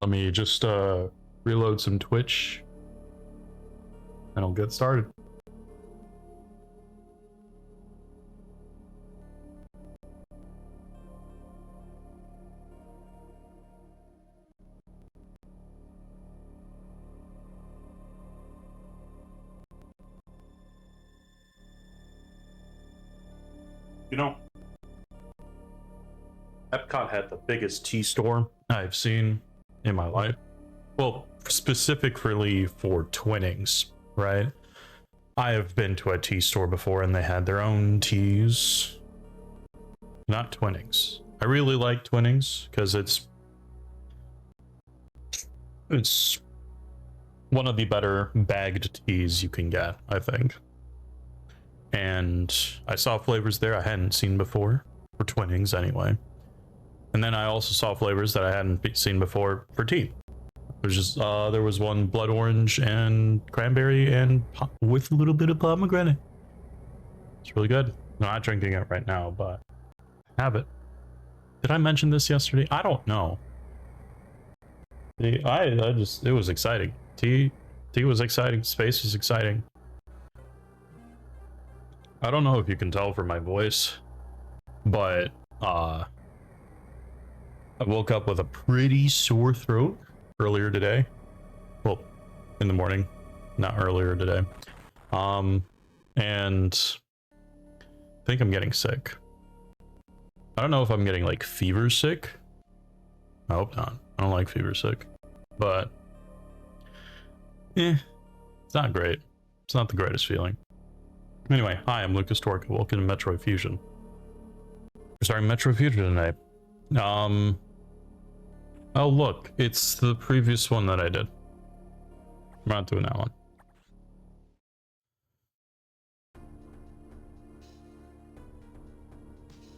Let me just reload some Twitch and I'll get started. You know, Epcot had the biggest tea store I've seen in my life. Well, specifically for Twinnings, right? I have been to a tea store before and they had their own teas. Not Twinnings. I really like Twinnings because it's one of the better bagged teas you can get, I think. And I saw flavors there I hadn't seen before, for Twinnings anyway. And then I also saw flavors that I hadn't seen before for tea. It was just, there was one blood orange and cranberry and with a little bit of pomegranate. It's really good. I'm not drinking it right now, but have it. Did I mention this yesterday? I don't know. It was exciting. Tea was exciting. Space was exciting. I don't know if you can tell from my voice, but I woke up with a pretty sore throat earlier today. Well, in the morning, not earlier today. And I think I'm getting sick. I don't know if I'm getting like fever sick. I hope not. I don't like fever sick, but it's not great. It's not the greatest feeling. Anyway, hi, I'm Lucas Torka. Welcome to Metroid Fusion. We're starting Metroid Fusion today. Oh look, it's the previous one that I did. I'm not doing that one.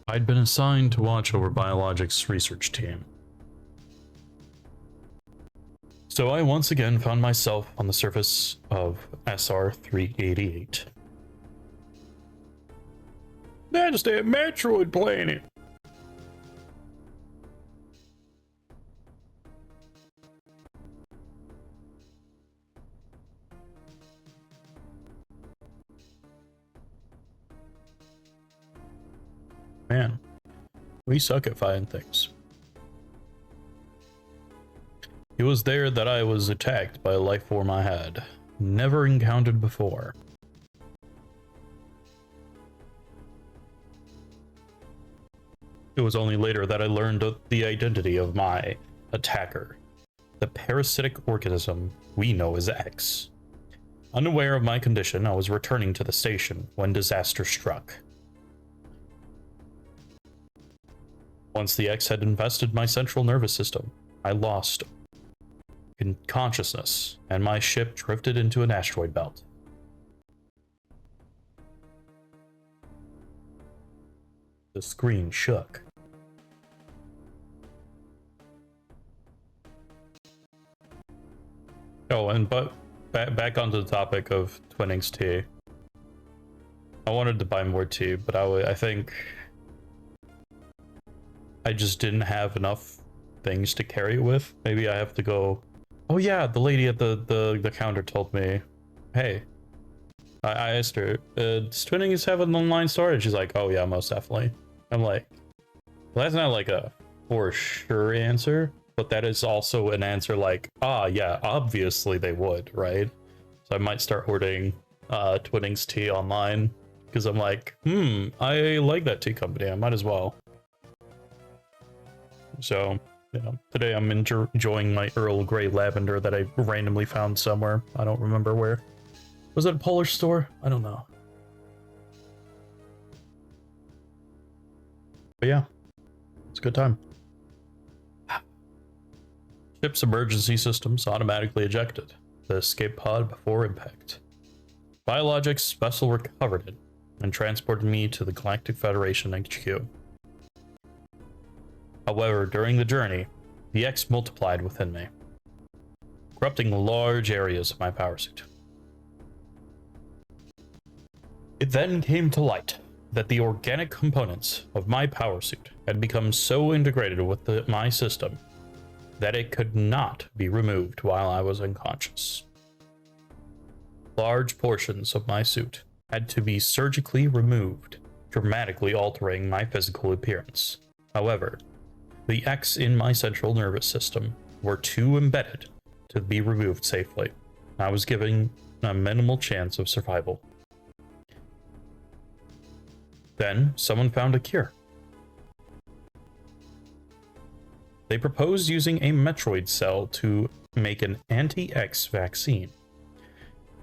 I'd been assigned to watch over Biologics research team. So I once again found myself on the surface of SR388. That's that Metroid planet. Man, we suck at finding things. It was there that I was attacked by a life form I had never encountered before. It was only later that I learned the identity of my attacker, the parasitic organism we know as X. Unaware of my condition, I was returning to the station when disaster struck. Once the X had infested my central nervous system, I lost consciousness, and my ship drifted into an asteroid belt. The screen shook. Oh, and but back onto the topic of Twinnings tea. I wanted to buy more tea, but I think I just didn't have enough things to carry it with. Maybe I have to go. Oh yeah, the lady at the counter told me, hey, I asked her, does Twinnings have an online storage? She's like, oh yeah, most definitely. I'm like, well, that's not like a for sure answer, but that is also an answer like, yeah, obviously they would, right? So I might start ordering Twinnings tea online because I'm like, I like that tea company, I might as well. So, you know, today I'm enjoying my Earl Grey lavender that I randomly found somewhere. I don't remember where. Was it a Polish store? I don't know. But yeah, it's a good time. Ship's emergency systems automatically ejected the escape pod before impact. Biologics vessel recovered it and transported me to the Galactic Federation HQ. However, during the journey, the X multiplied within me, corrupting large areas of my power suit. It then came to light that the organic components of my power suit had become so integrated with my system that it could not be removed while I was unconscious. Large portions of my suit had to be surgically removed, dramatically altering my physical appearance. However, the X in my central nervous system were too embedded to be removed safely. I was given a minimal chance of survival. Then, someone found a cure. They proposed using a Metroid cell to make an anti-X vaccine.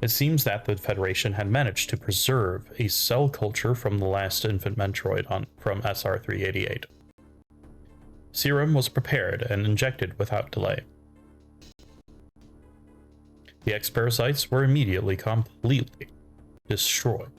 It seems that the Federation had managed to preserve a cell culture from the last infant Metroid from SR388. Serum was prepared and injected without delay. The X parasites were immediately completely destroyed.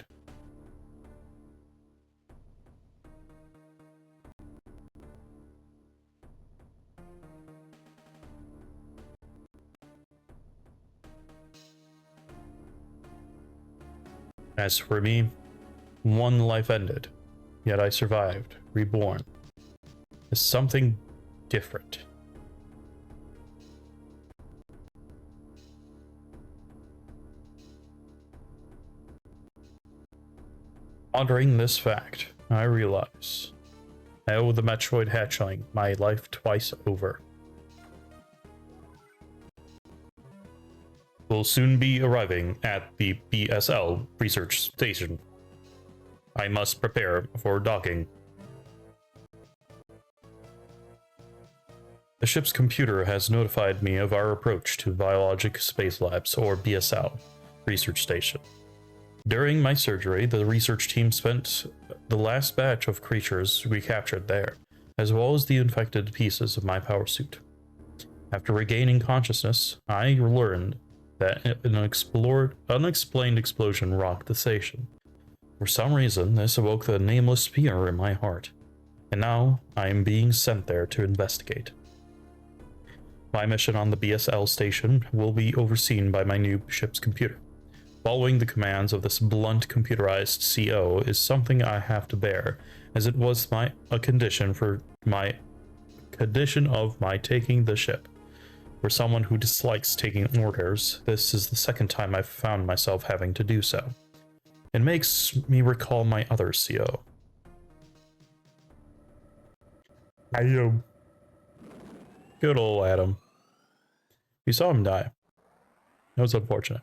As for me, one life ended, yet I survived, reborn, as something different. Pondering this fact, I realize I owe the Metroid hatchling my life twice over. Will soon be arriving at the BSL research station. I must prepare for docking. The ship's computer has notified me of our approach to Biologic Space Labs, or BSL, research station. During my surgery, the research team spent the last batch of creatures we captured there, as well as the infected pieces of my power suit. After regaining consciousness, I learned that an unexplained explosion rocked the station. For some reason, this awoke the nameless fear in my heart, and now I am being sent there to investigate. My mission on the BSL station will be overseen by my new ship's computer. Following the commands of this blunt computerized CO is something I have to bear, as it was a condition of my taking the ship. For someone who dislikes taking orders, this is the second time I've found myself having to do so. It makes me recall my other CO. Adam. Good old Adam. You saw him die. That was unfortunate.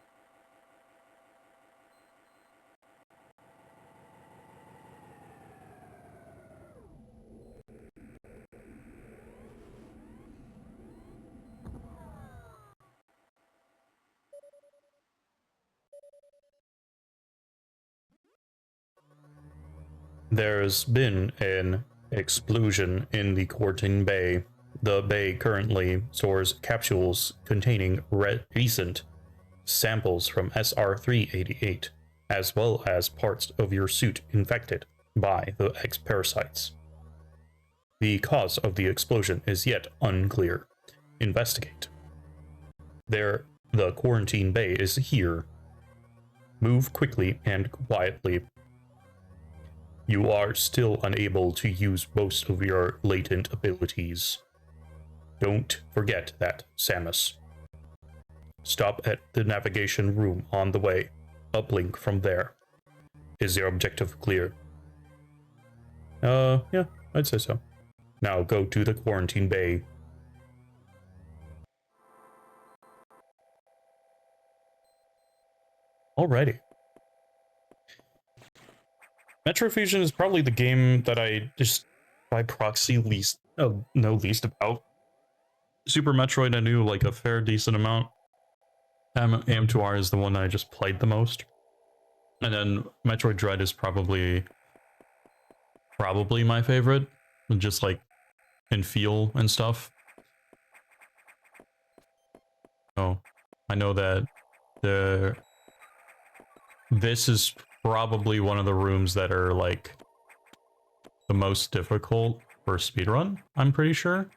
There's been an explosion in the quarantine bay. The bay currently stores capsules containing recent samples from SR388, as well as parts of your suit infected by the X parasites. The cause of the explosion is yet unclear. Investigate. The quarantine bay is here. Move quickly and quietly. You are still unable to use most of your latent abilities. Don't forget that, Samus. Stop at the navigation room on the way. Uplink from there. Is your objective clear? Yeah, I'd say so. Now go to the quarantine bay. Alrighty. Metroid Fusion is probably the game that I just by proxy know least about. Super Metroid I knew like a fair decent amount. AM2R is the one that I just played the most. And then Metroid Dread is probably my favorite. Just like in feel and stuff. Oh, I know that this is probably one of the rooms that are like the most difficult for speedrun, I'm pretty sure.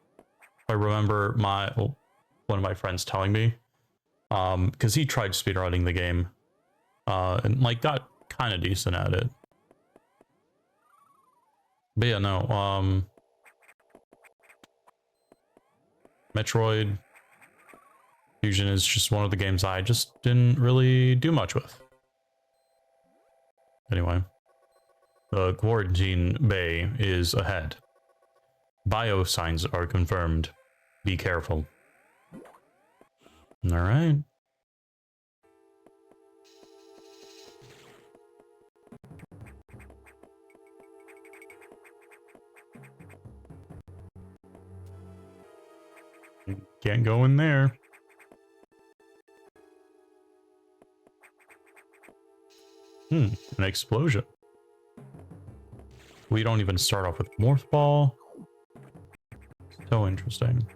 I remember one of my friends telling me, because he tried speedrunning the game, and like got kind of decent at it. But yeah, no, Metroid Fusion is just one of the games I just didn't really do much with. Anyway, the quarantine bay is ahead. Bio signs are confirmed. Be careful. All right. Can't go in there. An explosion. We don't even start off with Morph Ball. So interesting.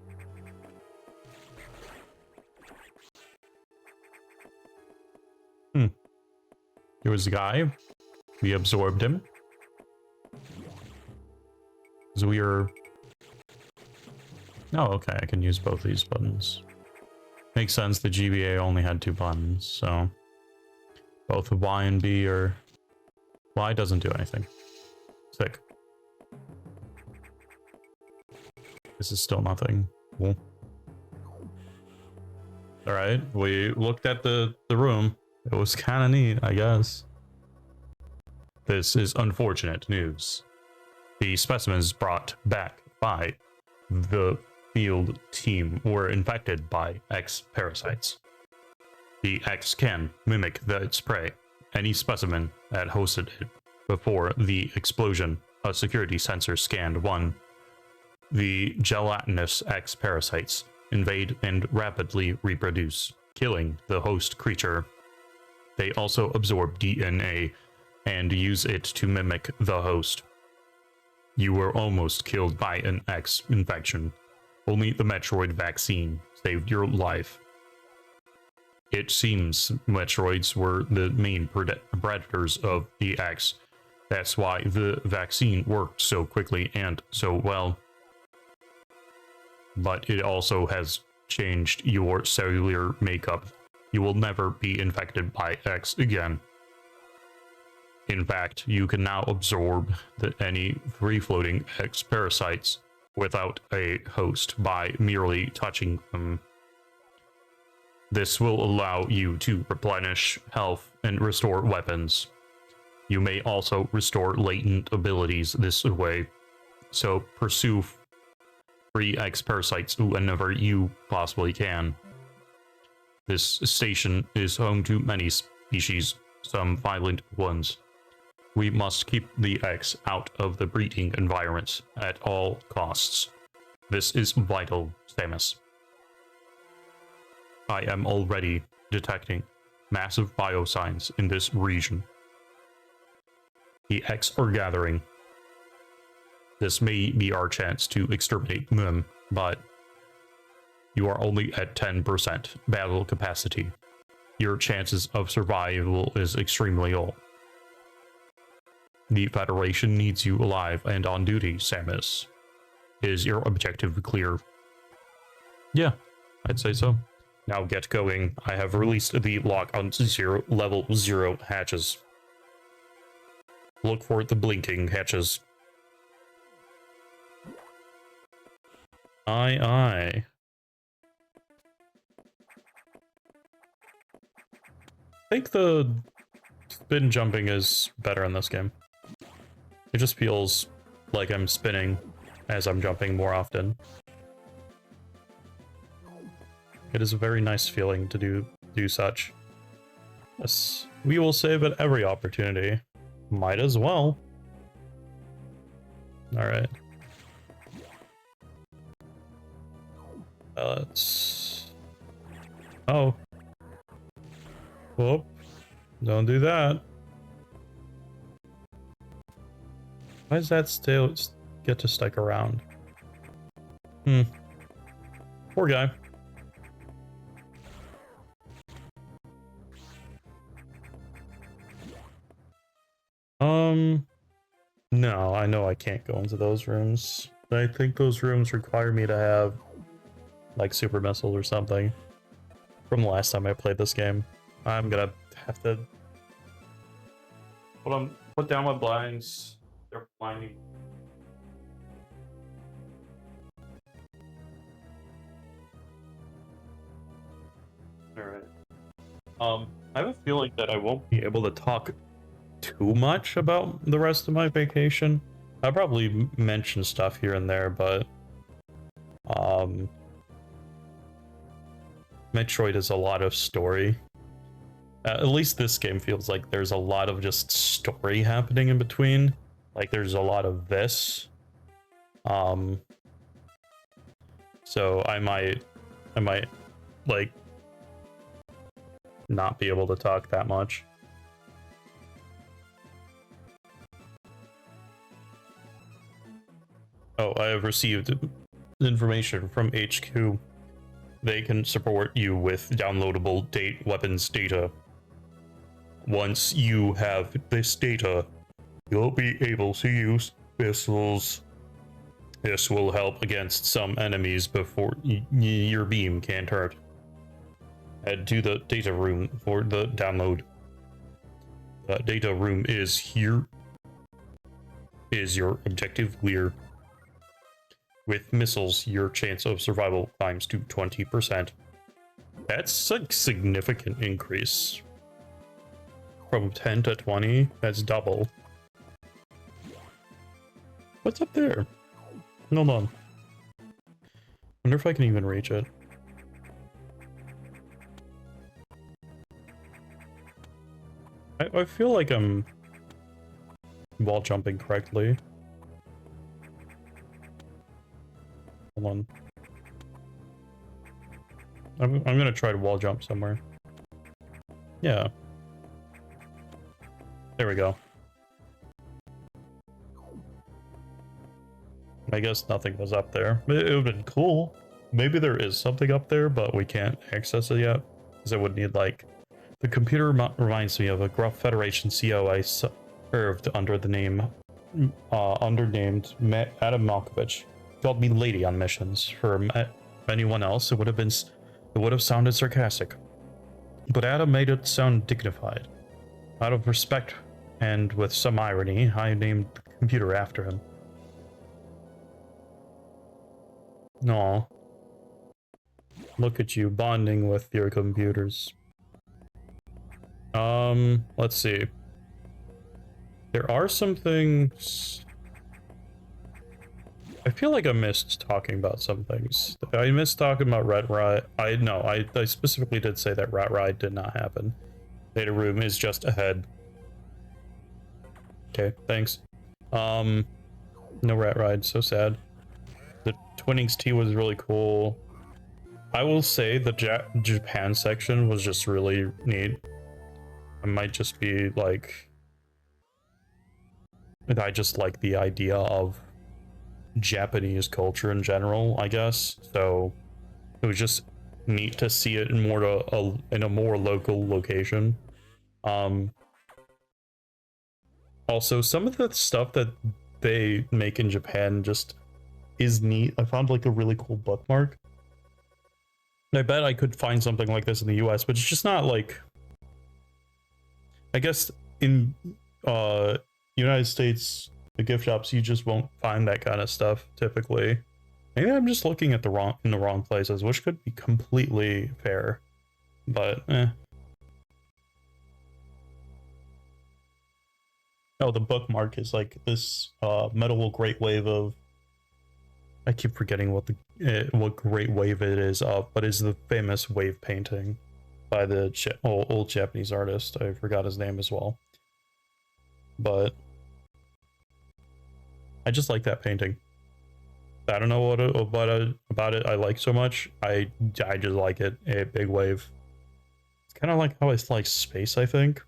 There was a guy. We absorbed him. So we are... Oh, okay, I can use both these buttons. Makes sense, the GBA only had 2 buttons, so... Both Y and B are... Y doesn't do anything. Sick. This is still nothing. Cool. Alright, we looked at the room. It was kind of neat, I guess. This is unfortunate news. The specimens brought back by the field team were infected by X parasites. The X can mimic its prey. Any specimen that hosted it before the explosion, a security sensor scanned one. The gelatinous X parasites invade and rapidly reproduce, killing the host creature. They also absorb DNA and use it to mimic the host. You were almost killed by an X infection. Only the Metroid vaccine saved your life. It seems Metroids were the main predators of the X. That's why the vaccine worked so quickly and so well. But it also has changed your cellular makeup. You will never be infected by X again. In fact, you can now absorb any free-floating X parasites without a host by merely touching them. This will allow you to replenish health and restore weapons. You may also restore latent abilities this way, so pursue free X parasites whenever you possibly can. This station is home to many species, some violent ones. We must keep the X out of the breeding environments at all costs. This is vital, Samus. I am already detecting massive biosigns in this region. The X are gathering. This may be our chance to exterminate them, but you are only at 10% battle capacity. Your chances of survival is extremely low. The Federation needs you alive and on duty, Samus. Is your objective clear? Yeah, I'd say so. Now get going. I have released the lock on level 0 hatches. Look for the blinking hatches. Aye, aye. I think the spin jumping is better in this game. It just feels like I'm spinning as I'm jumping more often. It is a very nice feeling to do such. Yes, we will save at every opportunity. Might as well. Alright. Let's... Oh. Whoop. Don't do that. Why does that still get to stick around? Poor guy. No, I know I can't go into those rooms. I think those rooms require me to have, like, super missiles or something. From the last time I played this game. I'm gonna have to put down my blinds. They're blinding. Alright. I have a feeling that I won't be able to talk too much about the rest of my vacation. I'll probably mention stuff here and there, but Metroid is a lot of story. At least this game feels like there's a lot of just story happening in between. Like there's a lot of this. So I might like not be able to talk that much. Oh, I have received information from HQ. They can support you with downloadable weapons data. Once you have this data, you'll be able to use missiles. This will help against some enemies before your beam can't hurt. Head to the data room for the download. The data room is here. Is your objective clear? With missiles, your chance of survival climbs to 20%. That's a significant increase. From 10 to 20, that's double. What's up there? Hold on. Wonder if I can even reach it. I feel like I'm wall jumping correctly. Hold on. I'm gonna try to wall jump somewhere. Yeah. There we go. I guess nothing was up there. It would have been cool. Maybe there is something up there, but we can't access it yet. Because I would need, like... The computer reminds me of a Gruff Federation CO I served under the name... undernamed Adam Malkovich. Called me lady on missions. For anyone else, it would have sounded sarcastic. But Adam made it sound dignified. Out of respect, and with some irony, I named the computer after him. Aw. Look at you bonding with your computers. Let's see. There are some things... I feel like I missed talking about some things. I missed talking about Rat Ride. I specifically did say that Rat Ride did not happen. Data room is just ahead. Okay, thanks. No Rat Ride, so sad. The Twinnings tea was really cool. I will say the Japan section was just really neat. I might just be like... I just like the idea of Japanese culture in general, I guess. So it was just neat to see it in in a more local location. Also, some of the stuff that they make in Japan just is neat. I found like a really cool bookmark. And I bet I could find something like this in the US, but it's just not like... I guess in United States, the gift shops, you just won't find that kind of stuff typically. Maybe I'm just looking at in the wrong places, which could be completely fair, but Oh, the bookmark is like this metal great wave of... I keep forgetting what great wave it is of, but it's the famous wave painting by the old Japanese artist. I forgot his name as well, but I just like that painting. I don't know what about it I like so much. I just like it. A big wave. It's kind of like how I like space, I think.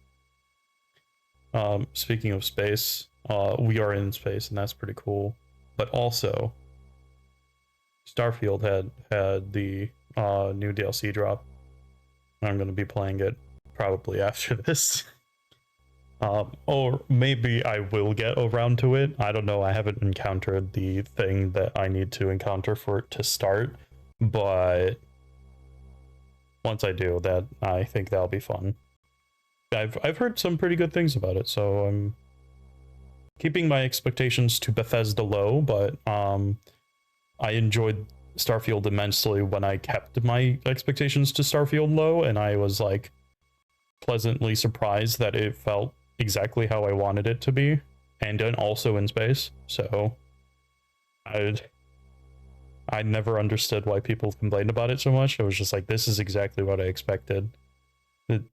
Speaking of space, we are in space, and that's pretty cool. But also, Starfield had the new DLC drop. I'm going to be playing it probably after this. Or maybe I will get around to it. I don't know. I haven't encountered the thing that I need to encounter for it to start. But once I do, I think that'll be fun. I've heard some pretty good things about it, so I'm keeping my expectations to Bethesda low, but I enjoyed Starfield immensely when I kept my expectations to Starfield low, and I was like pleasantly surprised that it felt exactly how I wanted it to be, and then also in space. So I never understood why people complained about it so much. I was just like, this is exactly what I expected.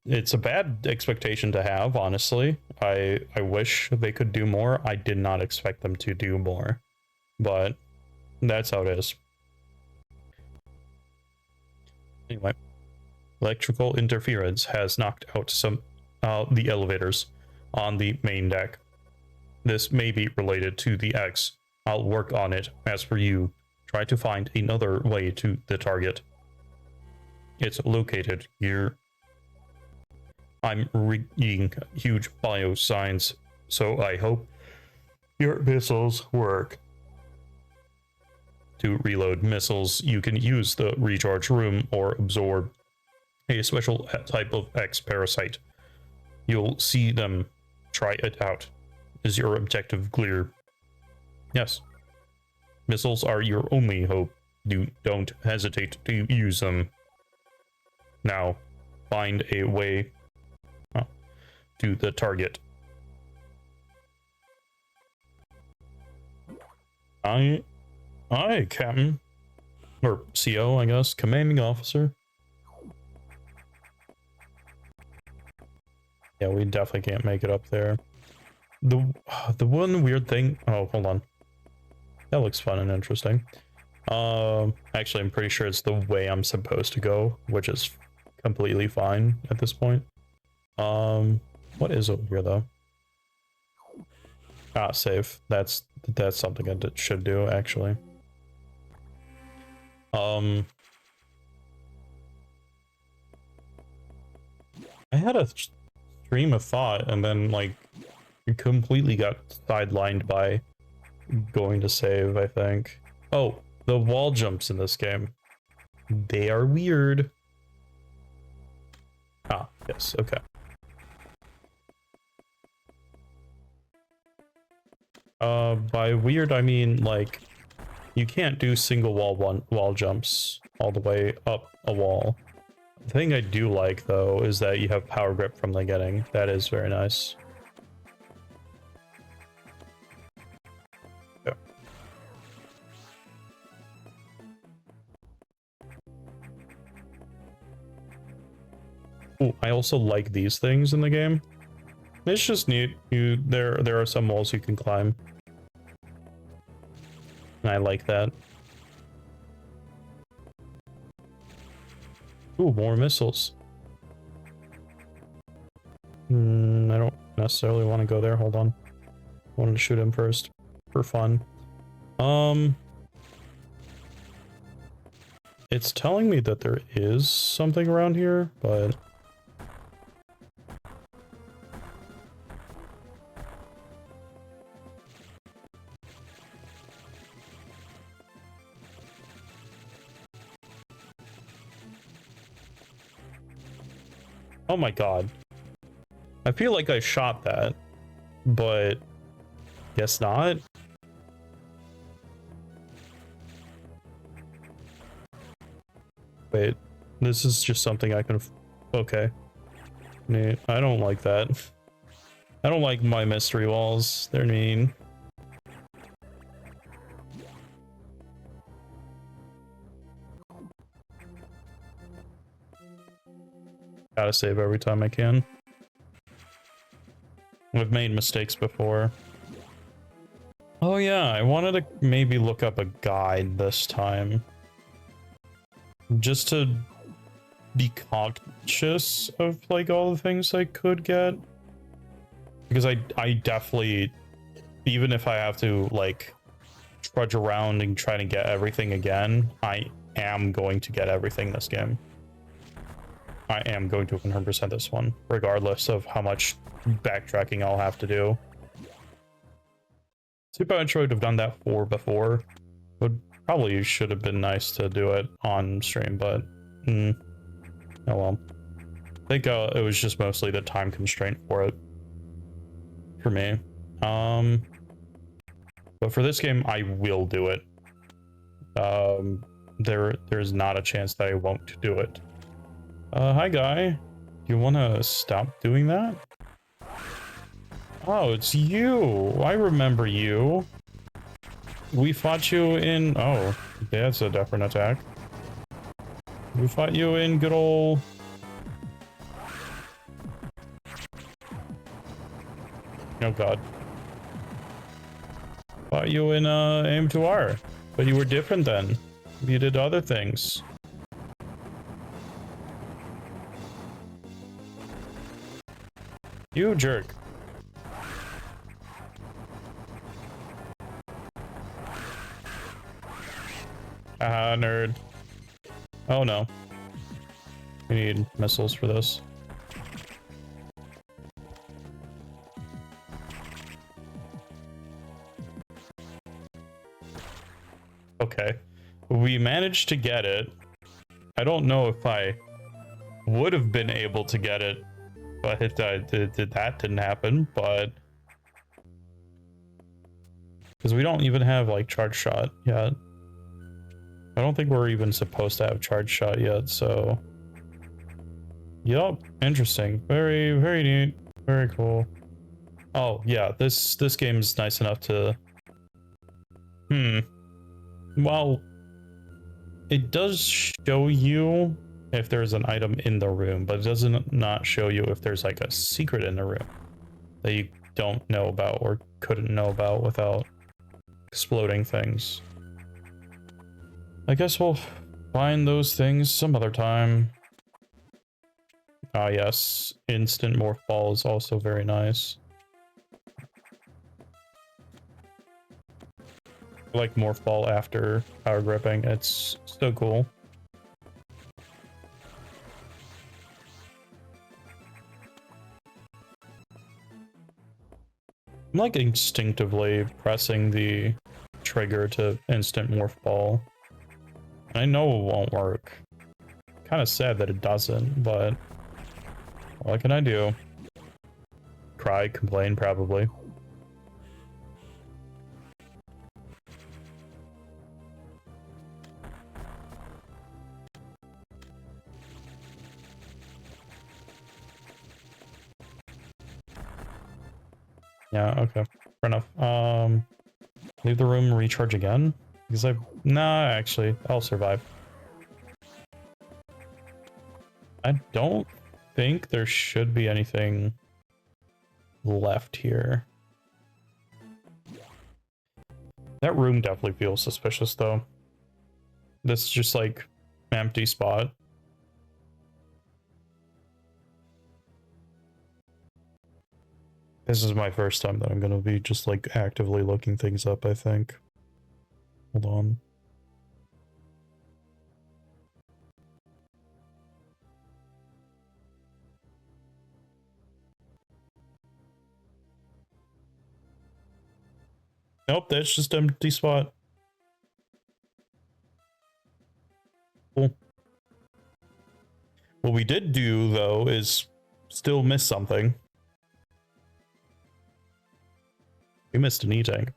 It's a bad expectation to have, honestly. I wish they could do more. I did not expect them to do more, but that's how it is. Anyway, electrical interference has knocked out some the elevators on the main deck. This may be related to the X. I'll work on it. As for you, try to find another way to the target. It's located here. I'm reading huge bioscience, so I hope your missiles work. To reload missiles, you can use the recharge room or absorb a special type of X parasite. You'll see them. Try it out. Is your objective clear? Yes. Missiles are your only hope. Don't hesitate to use them. Now, find a way to the target. Aye, Captain. Or CO, I guess. Commanding officer. Yeah, we definitely can't make it up there. The one weird thing... Oh, hold on. That looks fun and interesting. Actually, I'm pretty sure it's the way I'm supposed to go, which is completely fine at this point. What is over here, though? Ah, save. That's something I should do, actually. I had a stream of thought, and then, like, completely got sidelined by going to save, I think. Oh, the wall jumps in this game. They are weird. Ah, yes, okay. By weird, I mean, like, you can't do single wall jumps all the way up a wall. The thing I do like, though, is that you have power grip from the beginning. That is very nice. Yeah. Ooh, I also like these things in the game. It's just neat. There are some walls you can climb. And I like that. Ooh, more missiles. I don't necessarily want to go there. Hold on. I wanted to shoot him first for fun. It's telling me that there is something around here, but oh my god. I feel like I shot that, but guess not. Wait, this is just something I can... Okay. I don't like that. I don't like my mystery walls. They're mean. Gotta save every time I can. I've made mistakes before. Oh yeah, I wanted to maybe look up a guide this time. Just to be conscious of, like, all the things I could get. Because I definitely, even if I have to, like, trudge around and try to get everything again, I am going to get everything this game. I am going to 100% this one, regardless of how much backtracking I'll have to do. Super Metroid would have done that before. Would probably should have been nice to do it on stream, but oh well. I think it was just mostly the time constraint for it. For me. But for this game, I will do it. there's not a chance that I won't do it. Hi guy. You wanna stop doing that? Oh, it's you. I remember you. We fought you in... Oh, that's a different attack. We fought you in good old... Oh god. Fought you in AM2R. But you were different then. You did other things. You jerk. Ah, nerd. Oh no. We need missiles for this. Okay. We managed to get it. I don't know if I would have been able to get it, but that didn't happen, but... Because we don't even have, like, charge shot yet. I don't think we're even supposed to have charge shot yet, so... Yup, interesting. Very, very neat. Very cool. Oh, yeah, this game's nice enough to... Well, it does show you if there's an item in the room, but it doesn't not show you if there's, like, a secret in the room that you don't know about or couldn't know about without exploding things. I guess we'll find those things some other time. Ah, yes. Instant morph ball is also very nice. I like morph ball after power gripping. It's so cool. I'm like instinctively pressing the trigger to instant morph ball. I know it won't work. Kind of sad that it doesn't, but what can I do? Cry, complain, probably. Yeah, okay. Fair enough. Leave the room, recharge again? Because nah, actually, I'll survive. I don't think there should be anything left here. That room definitely feels suspicious, though. This is just like empty spot. This is my first time that I'm gonna be just like actively looking things up, I think. Hold on. Nope, that's just empty spot. Cool. What we did do, though, is still miss something. We missed an E-tank.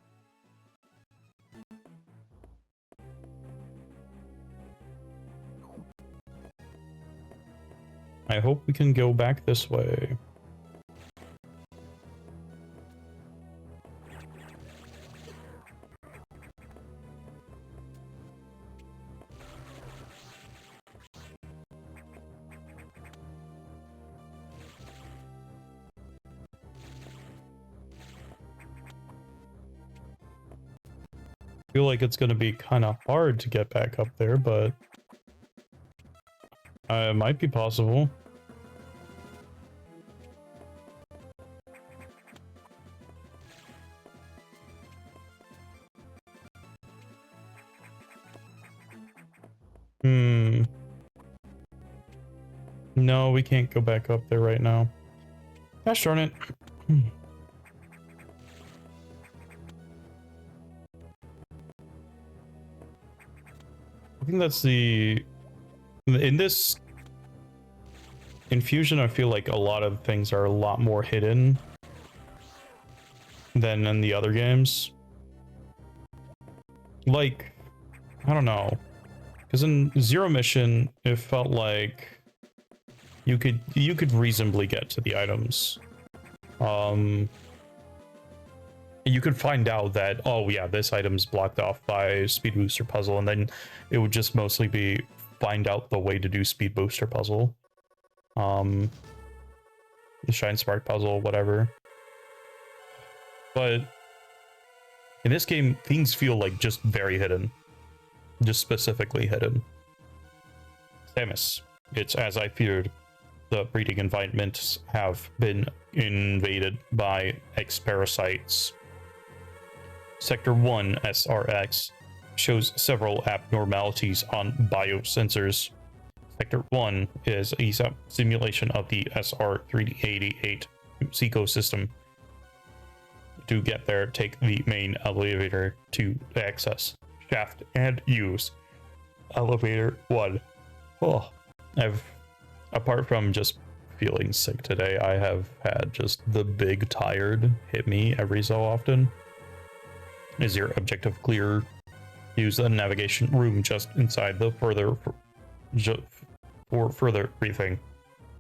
I hope we can go back this way. I feel like it's going to be kind of hard to get back up there, but it might be possible. No, we can't go back up there right now. Gosh darn it. I think that's the... In this... In Fusion, I feel like a lot of things are a lot more hidden than in the other games. Like, I don't know. Because in Zero Mission, it felt like you could reasonably get to the items. You could find out that, oh yeah, this item's blocked off by Speed Booster Puzzle, and then it would just mostly be find out the way to do Speed Booster Puzzle. The Shine Spark Puzzle, whatever. But in this game, things feel like just very hidden. Just specifically hidden. Samus. It's as I feared. The breeding environments have been invaded by X-parasites. Sector 1 SRX shows several abnormalities on biosensors. Sector 1 is a simulation of the SR388 ecosystem. To get there, take the main elevator to access shaft and use elevator 1. Oh, apart from just feeling sick today, I have had just the big tired hit me every so often. Is your objective clear? Use the navigation room just inside the for further briefing.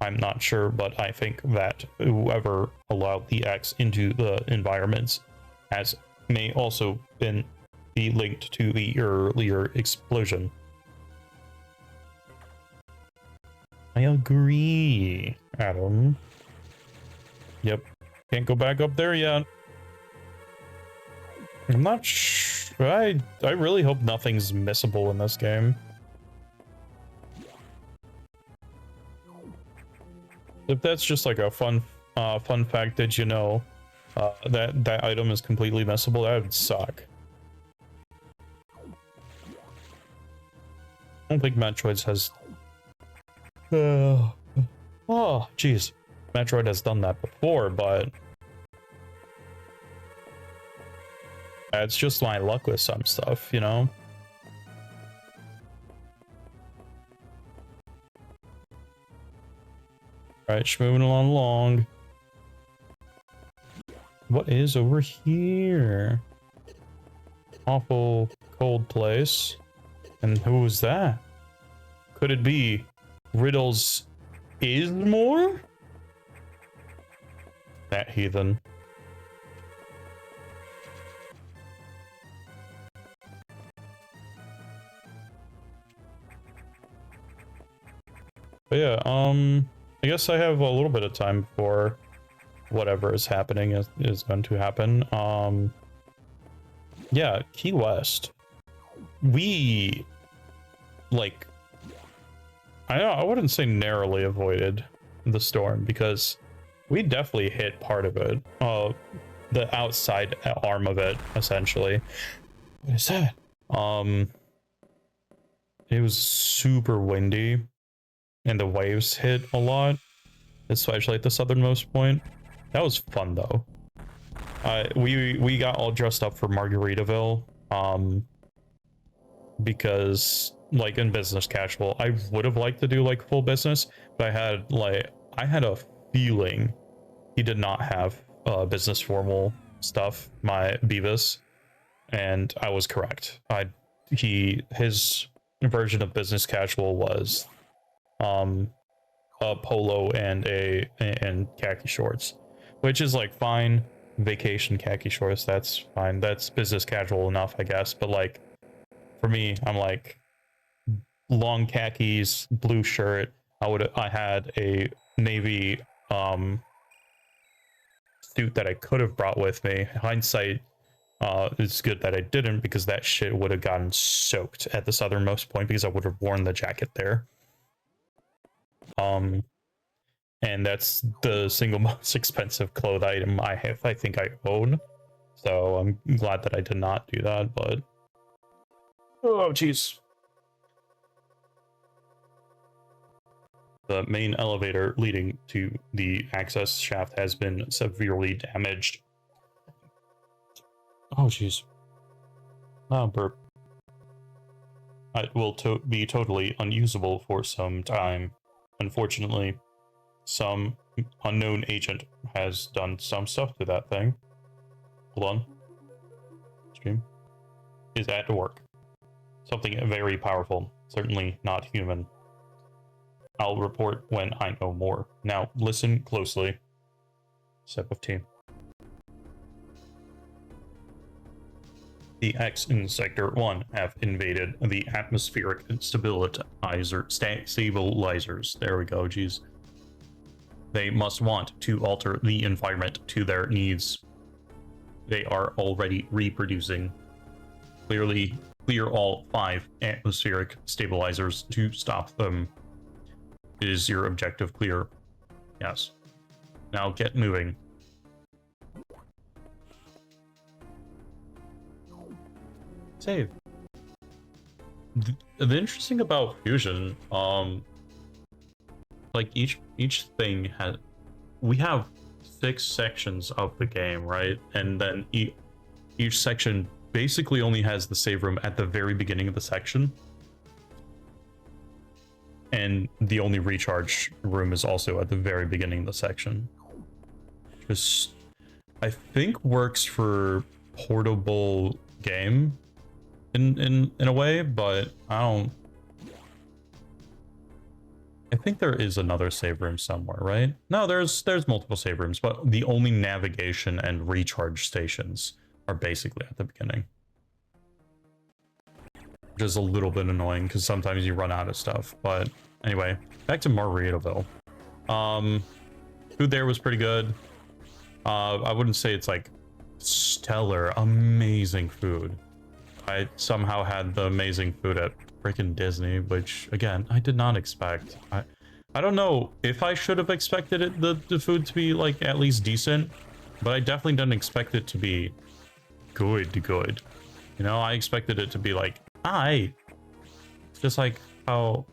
I'm not sure, but I think that whoever allowed the X into the environments may also be linked to the earlier explosion. I agree, Adam. Yep, can't go back up there yet. I'm not sure. I really hope nothing's missable in this game. If that's just like a fun fact, did you know that item is completely missable? That would suck. I don't think Metroid has. Oh, jeez, Metroid has done that before, but it's just my luck with some stuff, you know? Alright, just moving along. What is over here? Awful cold place. And who is that? Could it be Riddles is more? That heathen. But yeah, I guess I have a little bit of time before whatever is happening is going to happen. Yeah, Key West. We, like, I wouldn't say narrowly avoided the storm, because we definitely hit part of it. The outside arm of it, essentially. What is that? It was super windy, and the waves hit a lot, especially at the southernmost point. That was fun though. We got all dressed up for Margaritaville, because like in business casual, I would have liked to do like full business, but I had a feeling he did not have business formal stuff, my Beavis, and I was correct. His version of business casual was a polo and khaki shorts, which is like fine. Vacation khaki shorts, that's fine. That's business casual enough, I guess. But like for me, I'm like long khakis, blue shirt. I had a navy suit that I could have brought with me. Hindsight, it's good that I didn't, because that shit would have gotten soaked at the southernmost point, because I would have worn the jacket there. And that's the single most expensive clothes item I think I own. So I'm glad that I did not do that, but oh jeez. The main elevator leading to the access shaft has been severely damaged. Oh jeez. Oh, burp. It will be totally unusable for some time. Unfortunately, some unknown agent has done some stuff to that thing. Hold on. Stream is at work. Something very powerful. Certainly not human. I'll report when I know more. Now, listen closely. Sip of tea. The X in Sector 1 have invaded the atmospheric stabilizers. There we go, jeez. They must want to alter the environment to their needs. They are already reproducing. Clearly, clear all 5 atmospheric stabilizers to stop them. Is your objective clear? Yes. Now get moving. Save. The interesting about Fusion, like each thing has, we have 6 sections of the game, right? And then each section basically only has the save room at the very beginning of the section. And the only recharge room is also at the very beginning of the section. Just, I think works for portable game in a way, but I think there is another save room somewhere, right? No, there's multiple save rooms, but the only navigation and recharge stations are basically at the beginning. Which is a little bit annoying because sometimes you run out of stuff. But anyway, back to Margaritaville. Food there was pretty good. I wouldn't say it's like stellar, amazing food. I somehow had the amazing food at freaking Disney, which again, I did not expect. I don't know if I should have expected it, the food to be like at least decent, but I definitely didn't expect it to be good. You know, I expected it to be like, just like how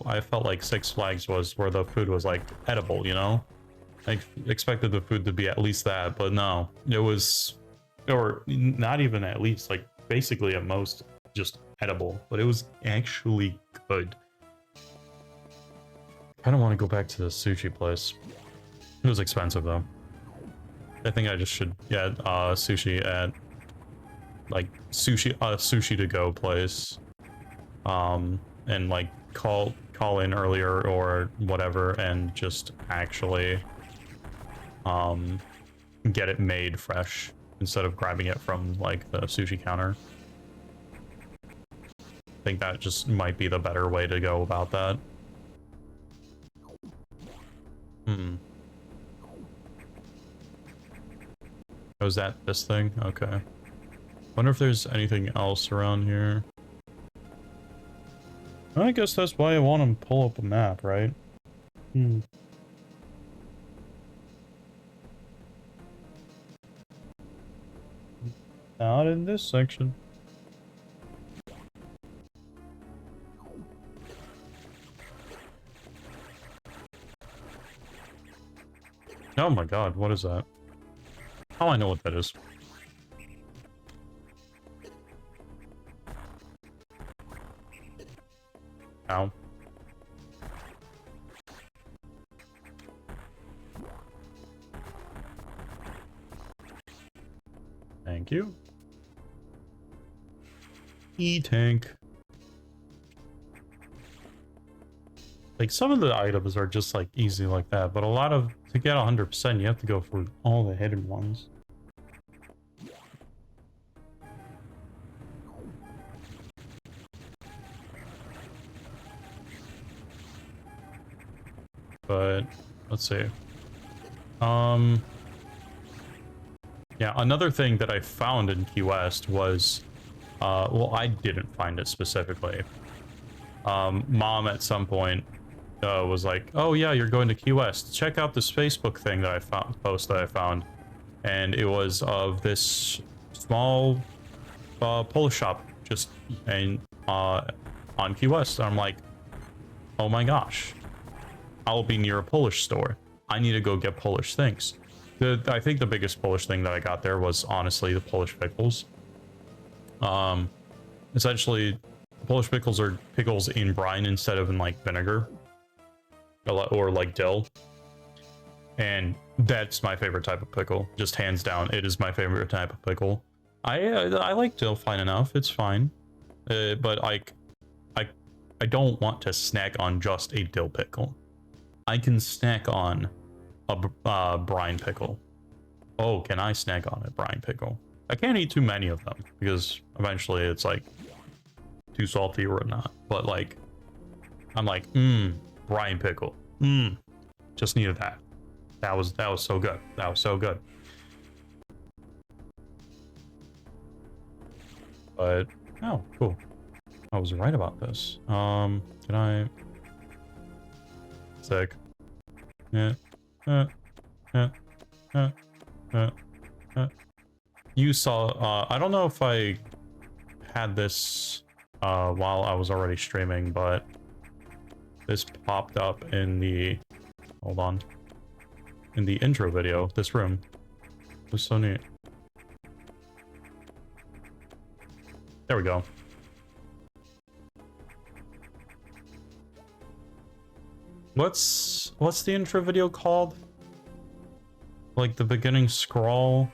I felt like Six Flags was, where the food was like edible, you know? I expected the food to be at least that, but no, it was, or not even at least, like basically at most just edible, but it was actually good. I don't want to go back to the sushi place. It was expensive though. I think I just should get sushi at like sushi to go place, and like call in earlier or whatever, and just actually get it made fresh instead of grabbing it from like the sushi counter. I think that just might be the better way to go about that. Oh, is that this thing? Okay. Wonder if there's anything else around here. I guess that's why I want to pull up a map, right? Not in this section. Oh my god, what is that? Oh, I know what that is. Ow. Thank you. E-tank. Like, some of the items are just, like, easy like that, but a lot of, to get 100%, you have to go for all the hidden ones. But, let's see. Yeah, another thing that I found in Key West was, well, I didn't find it specifically. Mom at some point was like, oh yeah, you're going to Key West. Check out this Facebook thing that I found, post that I found. And it was of this small Polish shop just on Key West. I'm like, oh my gosh, I'll be near a Polish store. I need to go get Polish things. I think the biggest Polish thing that I got there was honestly the Polish pickles. Essentially, Polish pickles are pickles in brine instead of in like vinegar or like dill, and that's my favorite type of pickle. Just hands down, it is my favorite type of pickle. I like dill fine enough, it's fine, but like I don't want to snack on just a dill pickle. I can snack on a brine pickle. Oh, can I snack on a brine pickle? I can't eat too many of them because eventually it's like too salty or not. But like, I'm like, brine pickle. Just needed that. That was so good. That was so good. But oh, cool. I was right about this. Can I? Sick. Yeah. You saw. I don't know if I had this while I was already streaming, but this popped up in the. Hold on. In the intro video, this room. It was so neat. There we go. What's the intro video called? Like the beginning scroll?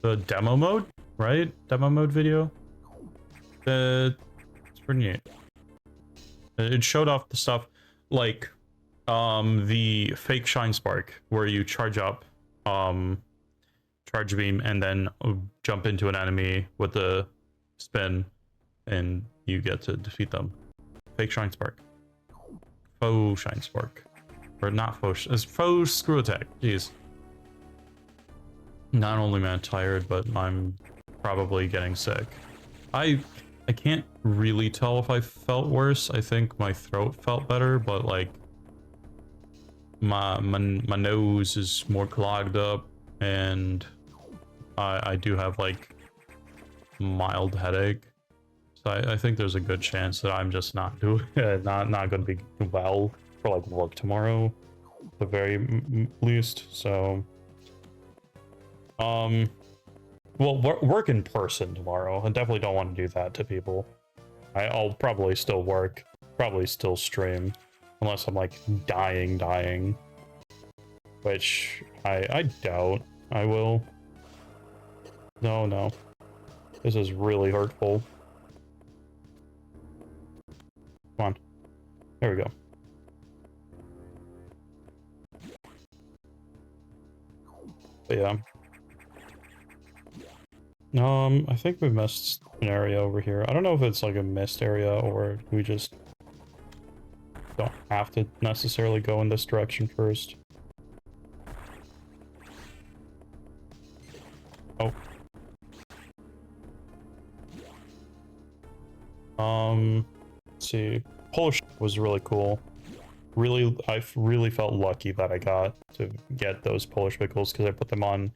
The demo mode, right? Demo mode video? It's pretty neat. It showed off the stuff like the fake shine spark where you charge up charge beam and then jump into an enemy with the spin and you get to defeat them. Fake shine spark. Faux shine spark. Or not faux, it's faux screw attack. Jeez. Not only am I tired, but I'm probably getting sick. I can't really tell if I felt worse. I think my throat felt better, but like my nose is more clogged up and I do have like mild headache. So I think there's a good chance that I'm just not doing not going to be well for like work tomorrow at the very least. So well, work in person tomorrow. I definitely don't want to do that to people. I'll probably still work, probably still stream, unless I'm like dying, which I doubt I will. No, this is really hurtful. Come on, there we go. But yeah. I think we missed an area over here. I don't know if it's like a missed area or we just don't have to necessarily go in this direction first. Oh. Let's see. Polish was really cool. I really felt lucky that I got to get those Polish pickles because I put them on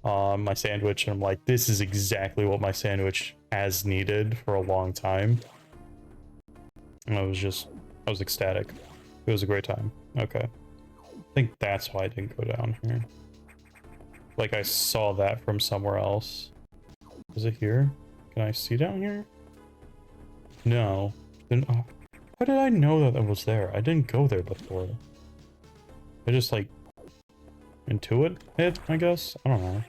my sandwich and I'm like, this is exactly what my sandwich has needed for a long time. And I was ecstatic. It was a great time. Okay. I think that's why I didn't go down here. Like I saw that from somewhere else. Is it here? Can I see down here? No. Then how did I know that was there? I didn't go there before. I just like intuit it, I guess. I don't know.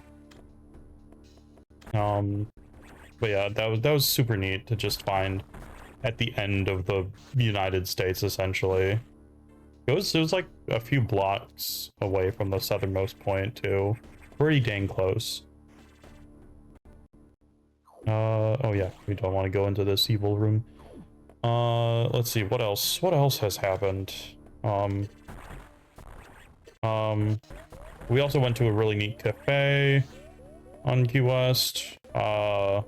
But yeah, that was super neat to just find at the end of the United States, essentially. It was like a few blocks away from the southernmost point too. Pretty dang close. Oh yeah, we don't want to go into this evil room. Let's see, what else has happened? We also went to a really neat cafe on Key West. The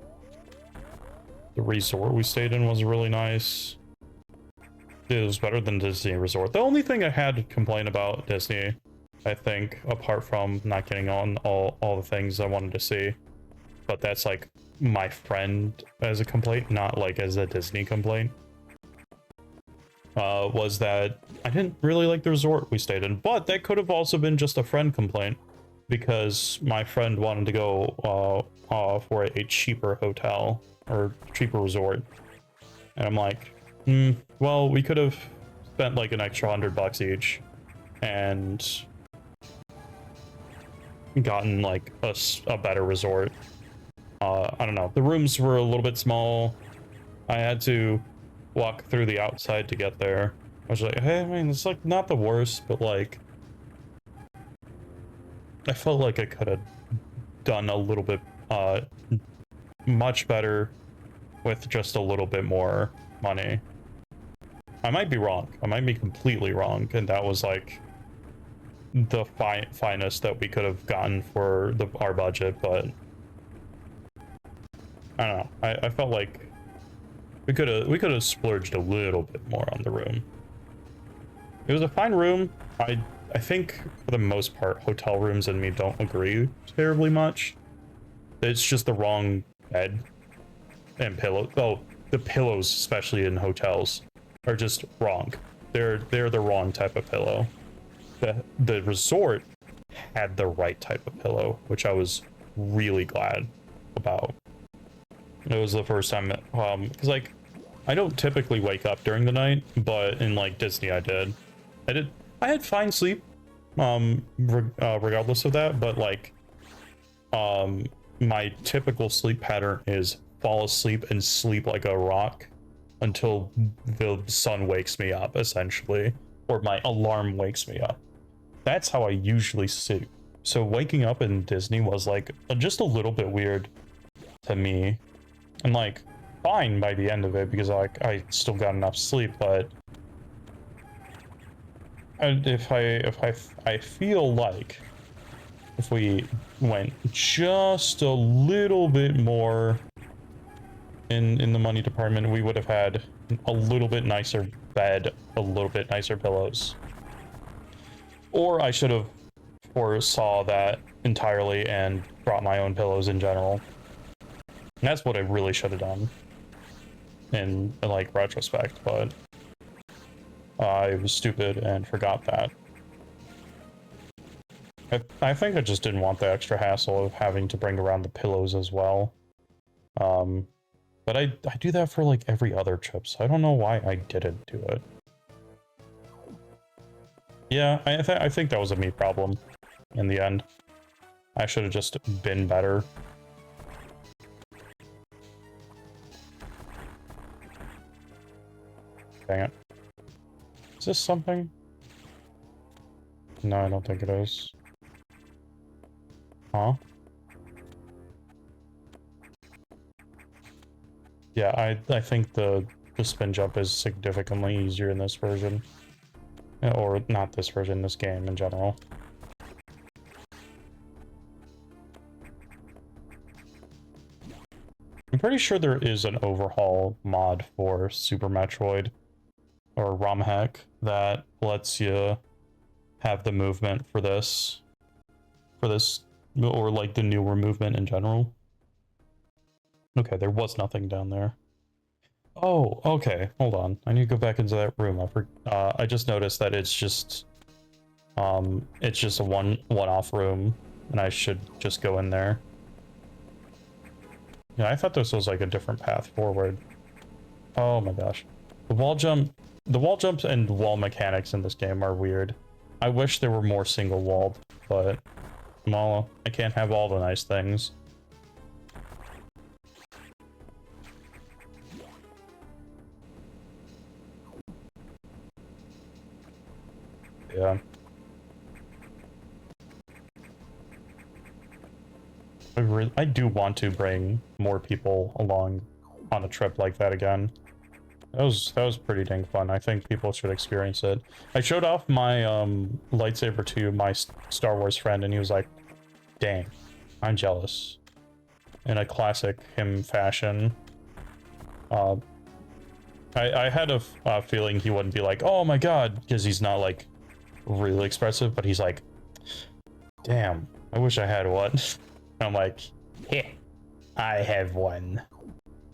resort we stayed in was really nice. It was better than Disney Resort. The only thing I had to complain about Disney, I think, apart from not getting on all the things I wanted to see, but that's like my friend as a complaint, not like as a Disney complaint, was that I didn't really like the resort we stayed in, but that could have also been just a friend complaint because my friend wanted to go for a cheaper hotel or cheaper resort, and I'm like, well, we could have spent like an extra $100 each and gotten like a better resort. I don't know. The rooms were a little bit small. I had to walk through the outside to get there. I was like, hey, I mean, it's like not the worst, but like, I felt like I could have done a little bit, much better with just a little bit more money. I might be wrong. I might be completely wrong, and that was like the finest that we could have gotten for our budget, but I don't know. I felt like we could have splurged a little bit more on the room. It was a fine room. I think for the most part, hotel rooms and me don't agree terribly much. It's just the wrong bed and pillow. Oh, the pillows, especially in hotels, are just wrong. They're the wrong type of pillow. The resort had the right type of pillow, which I was really glad about. It was the first time, because like, I don't typically wake up during the night, but in like Disney I did. I had fine sleep, regardless of that, but like, my typical sleep pattern is fall asleep and sleep like a rock until the sun wakes me up, essentially, or my alarm wakes me up. That's how I usually sleep. So waking up in Disney was like just a little bit weird to me, and like fine by the end of it because like I still got enough sleep, but if I feel like if we went just a little bit more in the money department, we would have had a little bit nicer bed, a little bit nicer pillows. Or I should have foresaw that entirely and brought my own pillows in general. And that's what I really should have done in like retrospect, but I was stupid and forgot that. I think I just didn't want the extra hassle of having to bring around the pillows as well. But I do that for like every other trip, so I don't know why I didn't do it. Yeah, I think that was a me problem in the end. I should have just been better. Dang it. Is this something? No, I don't think it is. Huh? Yeah, I think the spin jump is significantly easier in this version. Or not this version, this game in general. I'm pretty sure there is an overhaul mod for Super Metroid or ROM hack that lets you have the movement for this, or like the newer movement in general. Okay, there was nothing down there. Oh, okay, hold on. I need to go back into that room. I just noticed that it's just a one-off room, and I should just go in there. Yeah, I thought this was like a different path forward. Oh my gosh. The wall jumps and wall mechanics in this game are weird. I wish there were more single-walled, but well, I can't have all the nice things. Yeah. I do want to bring more people along on a trip like that again. That was pretty dang fun. I think people should experience it. I showed off my lightsaber to my Star Wars friend, and he was like, "Dang, I'm jealous." In a classic him fashion. I had a feeling he wouldn't be like, "Oh my god," because he's not like really expressive, but he's like, "Damn, I wish I had one." And I'm like, "Yeah, I have one.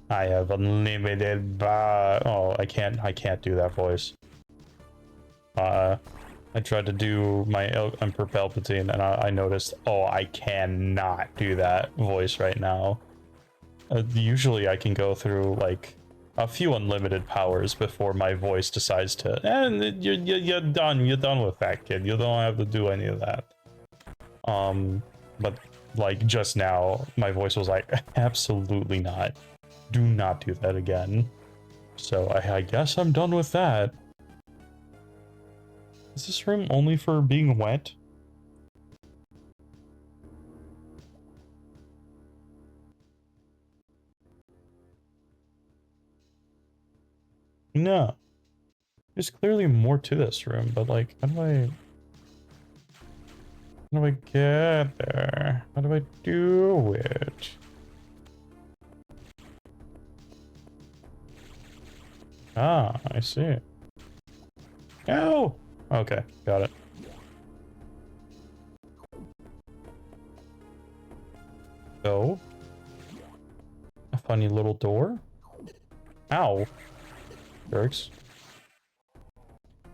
I have unlimited oh, I can't do that voice. I tried to do my Emperor Palpatine, and I noticed, oh, I cannot do that voice right now. Usually I can go through like a few unlimited powers before my voice decides to, and you're done with that, kid. You don't have to do any of that. But like just now, my voice was like, absolutely not. Do not do that again. So I guess I'm done with that. Is this room only for being wet? No. There's clearly more to this room, but like, how do I get there? How do I do it? Ah, I see. Oh! Okay, got it. So, a funny little door. Ow. Jerks.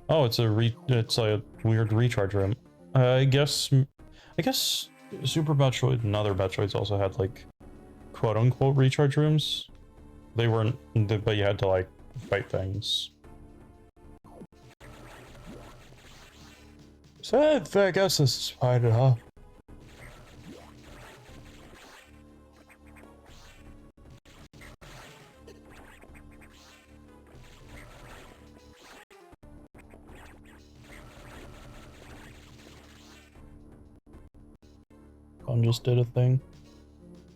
Oh, it's a weird recharge room. I guess Super Metroid and other Metroids also had like quote unquote recharge rooms. They weren't, but you had to like fight things. So I guess this is fine, huh? One just did a thing.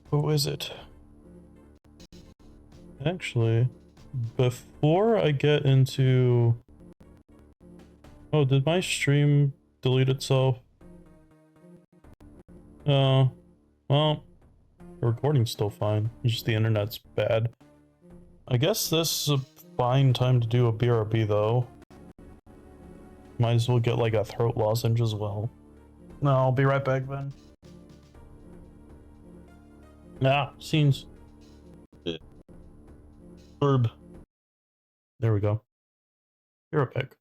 Who is it? Actually, before I get into... Oh, did my stream delete itself? Oh, well, the recording's still fine. It's just the internet's bad. I guess this is a fine time to do a BRB though. Might as well get like a throat lozenge as well. No, I'll be right back then. Ah, scenes. Herb. There we go. You're a pick.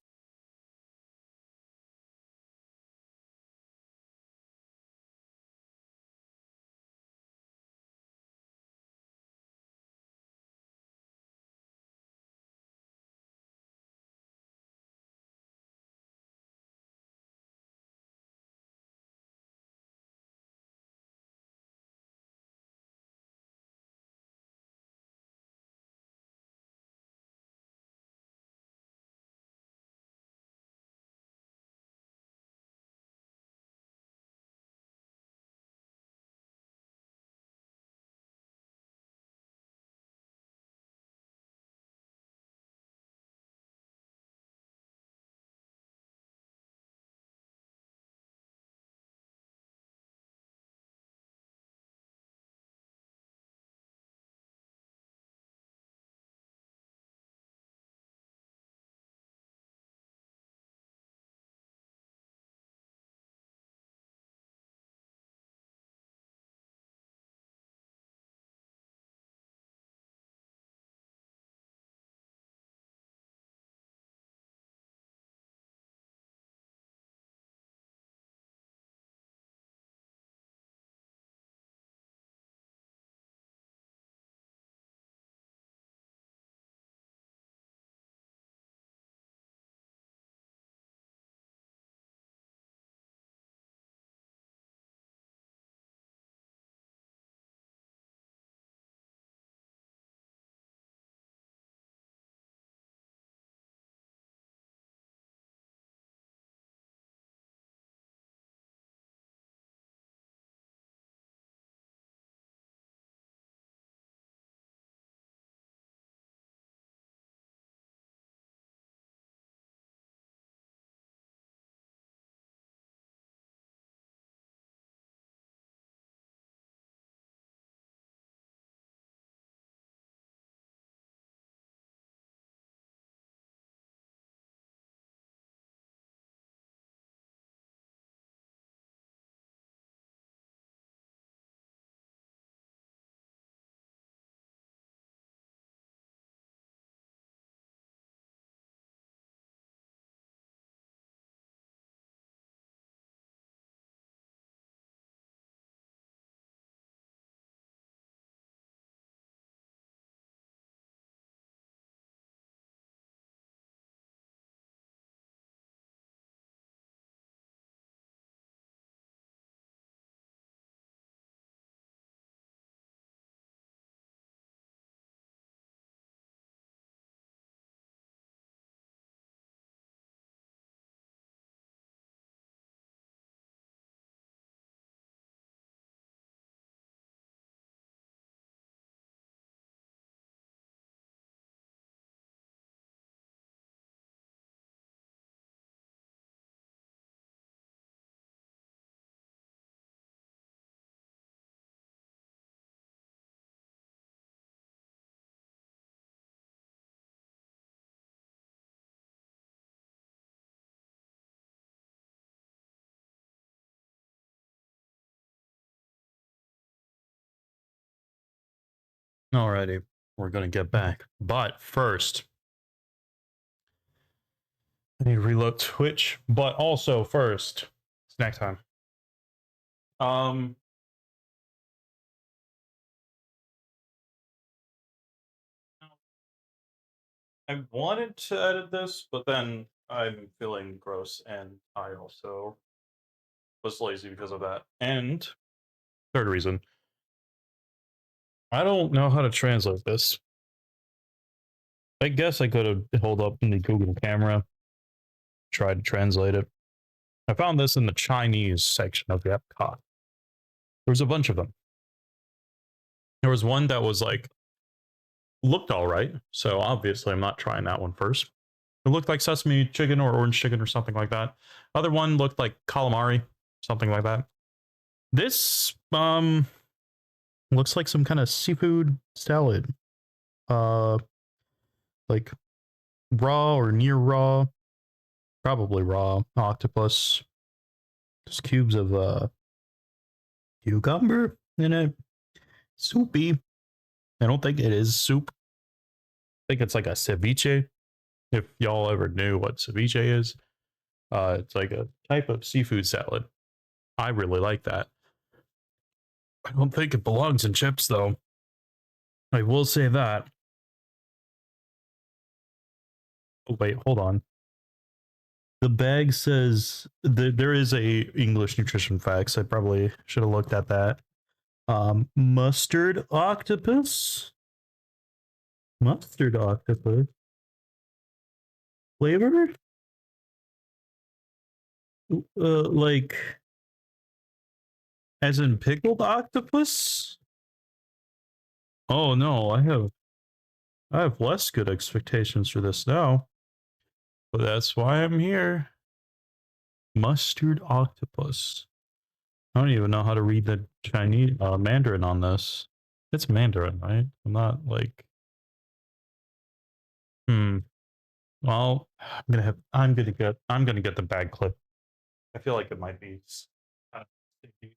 Alrighty, we're gonna get back. But first, I need to reload Twitch. But also first, snack time. Um, I wanted to edit this, but then I'm feeling gross, and I also was lazy because of that. And third reason, I don't know how to translate this. I guess I could have held up in the Google camera, tried to translate it. I found this in the Chinese section of the Epcot. There was a bunch of them. There was one that was like, looked all right. So obviously I'm not trying that one first. It looked like sesame chicken or orange chicken or something like that. Other one looked like calamari, something like that. This looks like some kind of seafood salad. Like raw or near raw. Probably raw octopus. Just cubes of cucumber in it. Soupy. I don't think it is soup. I think it's like a ceviche. If y'all ever knew what ceviche is, it's like a type of seafood salad. I really like that. I don't think it belongs in chips, though. I will say that. Oh, wait, hold on. The bag says there is a English nutrition facts. I probably should have looked at that. Mustard octopus. Mustard octopus. Flavor? Like as in pickled octopus? Oh no, I have less good expectations for this now. But that's why I'm here. Mustard octopus. I don't even know how to read the Chinese Mandarin on this. It's Mandarin, right? I'm not like Well, I'm gonna get the bag clip. I feel like it might be sticky.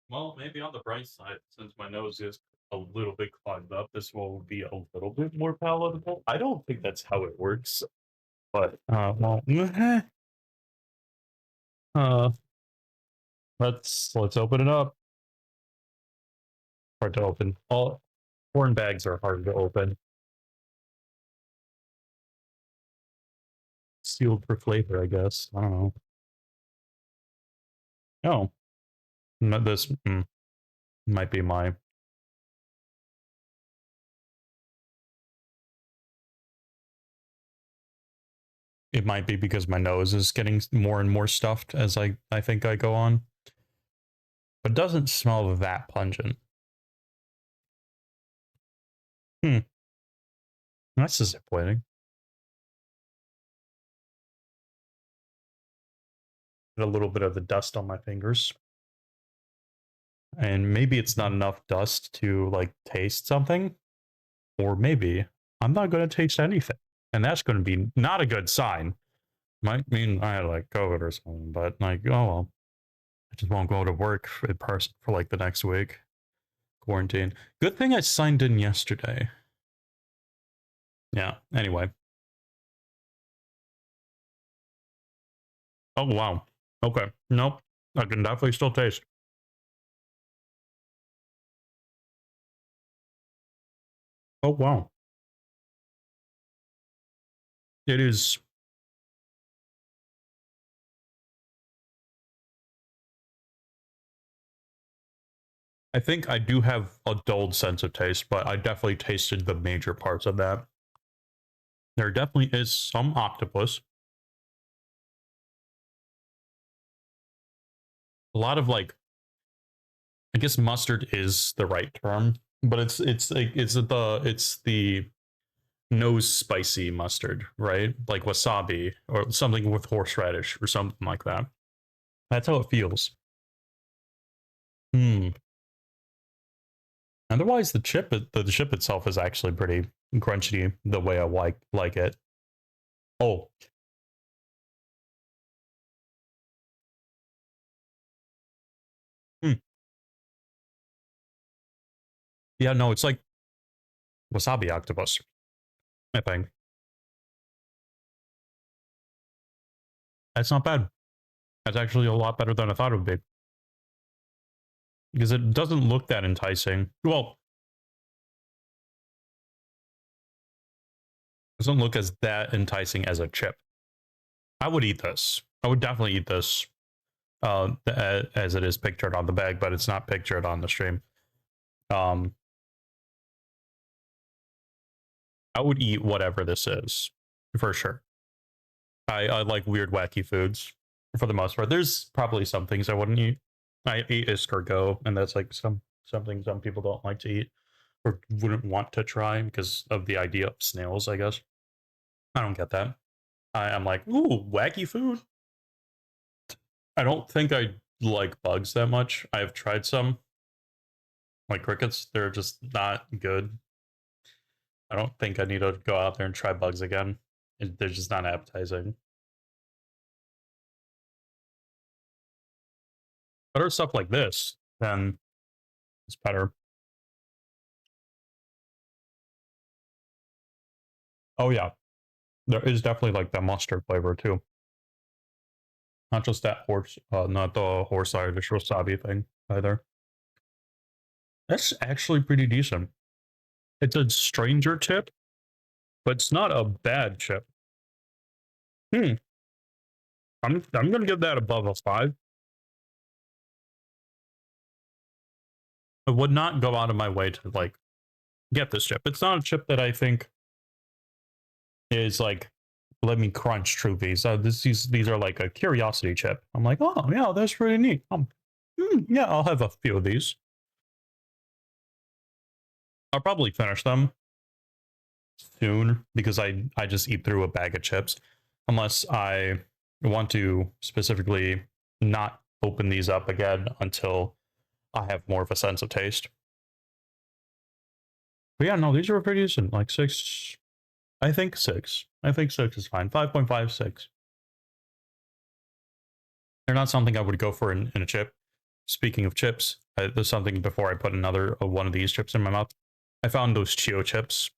Well, maybe on the bright side, since my nose is a little bit clogged up, this will be a little bit more palatable. I don't think that's how it works, but well, uh, let's open it up. Hard to open. All foreign bags are hard to open. Sealed for flavor, I guess. I don't know. Oh, this might be my. It might be because my nose is getting more and more stuffed as I think I go on. But it doesn't smell that pungent. That's disappointing. A little bit of the dust on my fingers. And maybe it's not enough dust to like taste something. Or maybe I'm not going to taste anything. And that's going to be not a good sign. Might mean I had like COVID or something, but like, oh well. I just won't go to work in person for like the next week. Quarantine. Good thing I signed in yesterday. Yeah, anyway. Oh, wow. Okay. Nope. I can definitely still taste. Oh, wow. It is. I think I do have a dulled sense of taste, but I definitely tasted the major parts of that. There definitely is some octopus. A lot of like, I guess mustard is the right term, but it's the nose spicy mustard, right? Like wasabi or something with horseradish or something like that. That's how it feels. Hmm. Otherwise, the chip itself is actually pretty crunchy the way I like it. Oh, Yeah, no, it's like wasabi octopus, I think. That's not bad. That's actually a lot better than I thought it would be. Because it doesn't look that enticing. Well, it doesn't look as that enticing as a chip. I would eat this. I would definitely eat this as it is pictured on the bag, but it's not pictured on the stream. I would eat whatever this is, for sure. I like weird, wacky foods for the most part. There's probably some things I wouldn't eat. I eat escargot, and that's like something some people don't like to eat or wouldn't want to try because of the idea of snails, I guess. I don't get that. I'm like, ooh, wacky food. I don't think I like bugs that much. I've tried some, like crickets. They're just not good. I don't think I need to go out there and try bugs again. They're just not appetizing. Better stuff like this, then it's better. Oh yeah, there is definitely like that mustard flavor too. Not just that not the horse Irish wasabi thing either. That's actually pretty decent. It's a stranger chip, but it's not a bad chip. I'm gonna give that above a 5. I would not go out of my way to like get this chip. It's not a chip that I think is like, let me crunch Troopies. These are like a curiosity chip. I'm like, oh yeah, that's really neat. Yeah, I'll have a few of these. I'll probably finish them soon because I just eat through a bag of chips unless I want to specifically not open these up again until I have more of a sense of taste. But yeah, no, these are pretty decent. Like 6. I think 6. I think 6 is fine. 5.56. They're not something I would go for in a chip. Speaking of chips, there's something before I put another one of these chips in my mouth. I found those Chio chips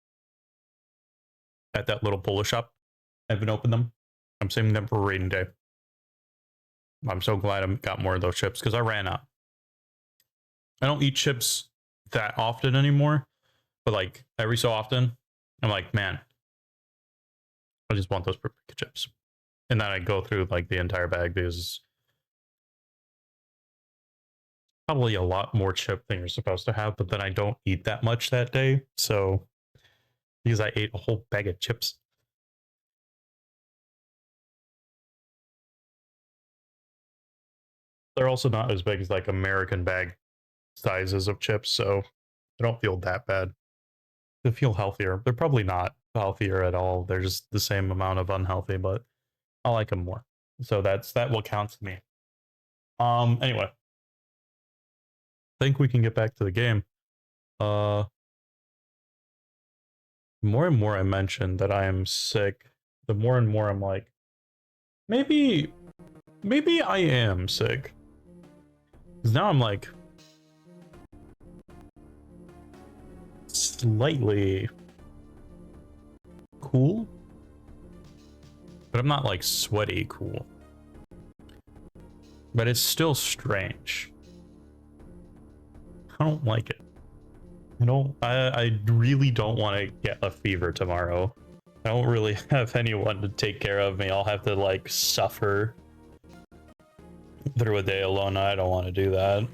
at that little Polish shop. I haven't opened them. I'm saving them for rainy day. I'm so glad I got more of those chips because I ran out. I don't eat chips that often anymore, but like every so often, I'm like, man, I just want those paprika chips. And then I go through like the entire bag because probably a lot more chip than you're supposed to have, but then I don't eat that much that day. So because I ate a whole bag of chips. They're also not as big as like American bag sizes of chips, so I don't feel that bad. They feel healthier. They're probably not healthier at all. They're just the same amount of unhealthy, but I like them more. So that what counts to me. Anyway. I think we can get back to the game. More and more I mention that I am sick, the more and more I'm like, maybe I am sick. Because now I'm like slightly cool, but I'm not like sweaty cool. But it's still strange. I don't like it. I really don't want to get a fever tomorrow. I don't really have anyone to take care of me. I'll have to like suffer through a day alone. I don't want to do that.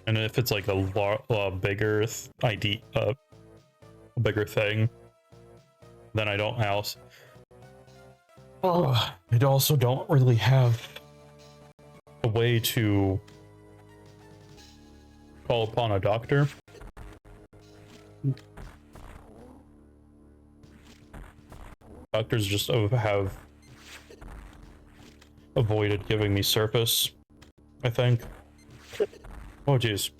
And if it's like a bigger a bigger thing, then I don't house. Oh, I also don't really have a way to call upon a doctor. Doctors just have avoided giving me surface, I think. Oh jeez.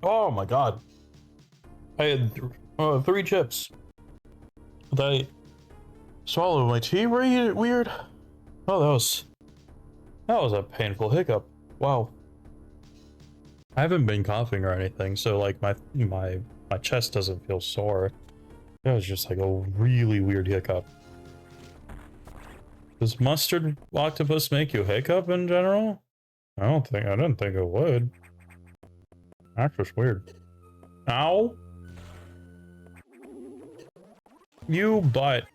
Oh my god. I had 3 chips. Did I swallow my tea weird? Oh, that That was a painful hiccup. Wow. I haven't been coughing or anything, so like my chest doesn't feel sore. That was just like a really weird hiccup. Does mustard octopus make you hiccup in general? I didn't think it would. That's just weird. Ow! You butt.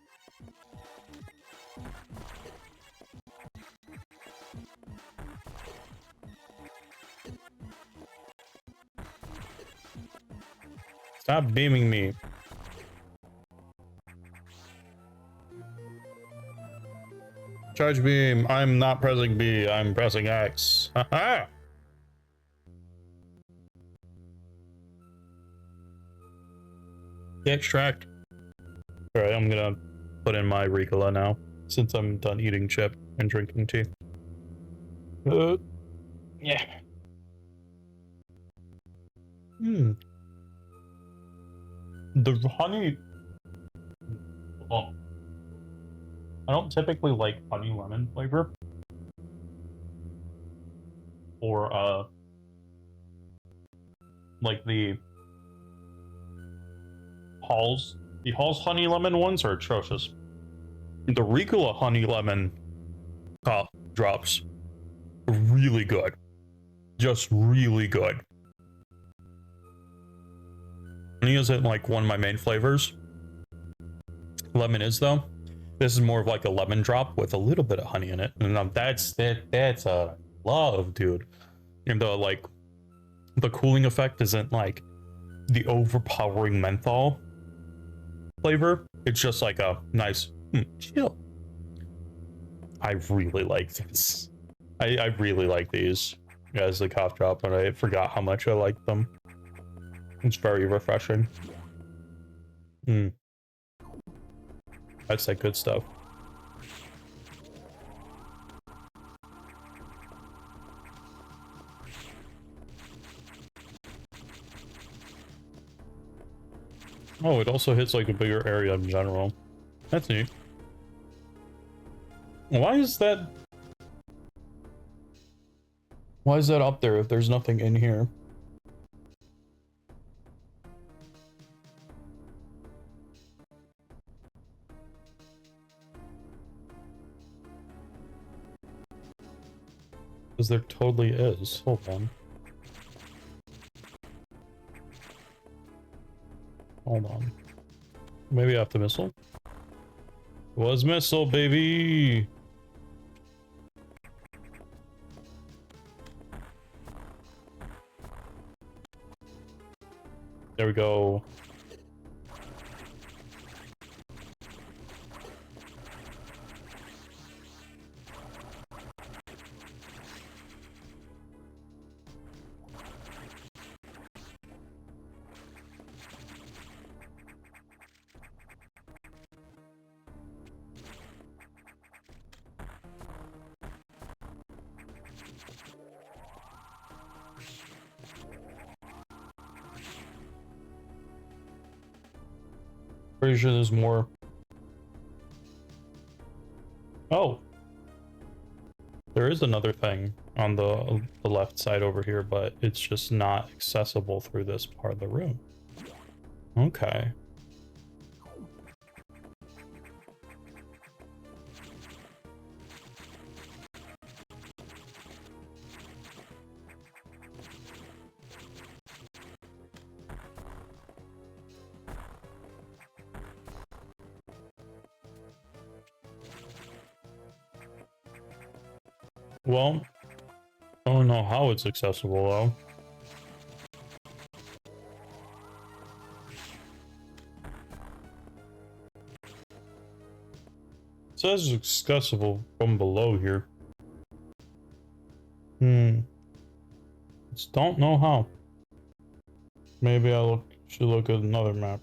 Stop beaming me. Charge beam. I'm not pressing B. I'm pressing X. Haha! Extract. Alright, I'm gonna put in my Ricola now, since I'm done eating chip and drinking tea. Yeah. The honey... Oh. I don't typically like honey lemon flavor. Or, like the Hall's honey lemon ones are atrocious. The Ricola honey lemon cough drops are really good. Just really good. Honey isn't like one of my main flavors. Lemon is though. This is more of like a lemon drop with a little bit of honey in it. And that's a love, dude. Even though like the cooling effect isn't like the overpowering menthol flavor. It's just like a nice chill. I really like this. I really like these as the cough drop, and I forgot how much I like them. It's very refreshing. That's like good stuff. Oh, it also hits like a bigger area in general. That's neat. Why is that up there if there's nothing in here? Because there totally is. Hold on. Hold on. Maybe I have to missile? It was missile, baby! There we go. Pretty sure there's more. Oh! There is another thing on the left side over here, but it's just not accessible through this part of the room. Okay. Well, I don't know how it's accessible though. It says it's accessible from below here. Just don't know how. Maybe I should look at another map.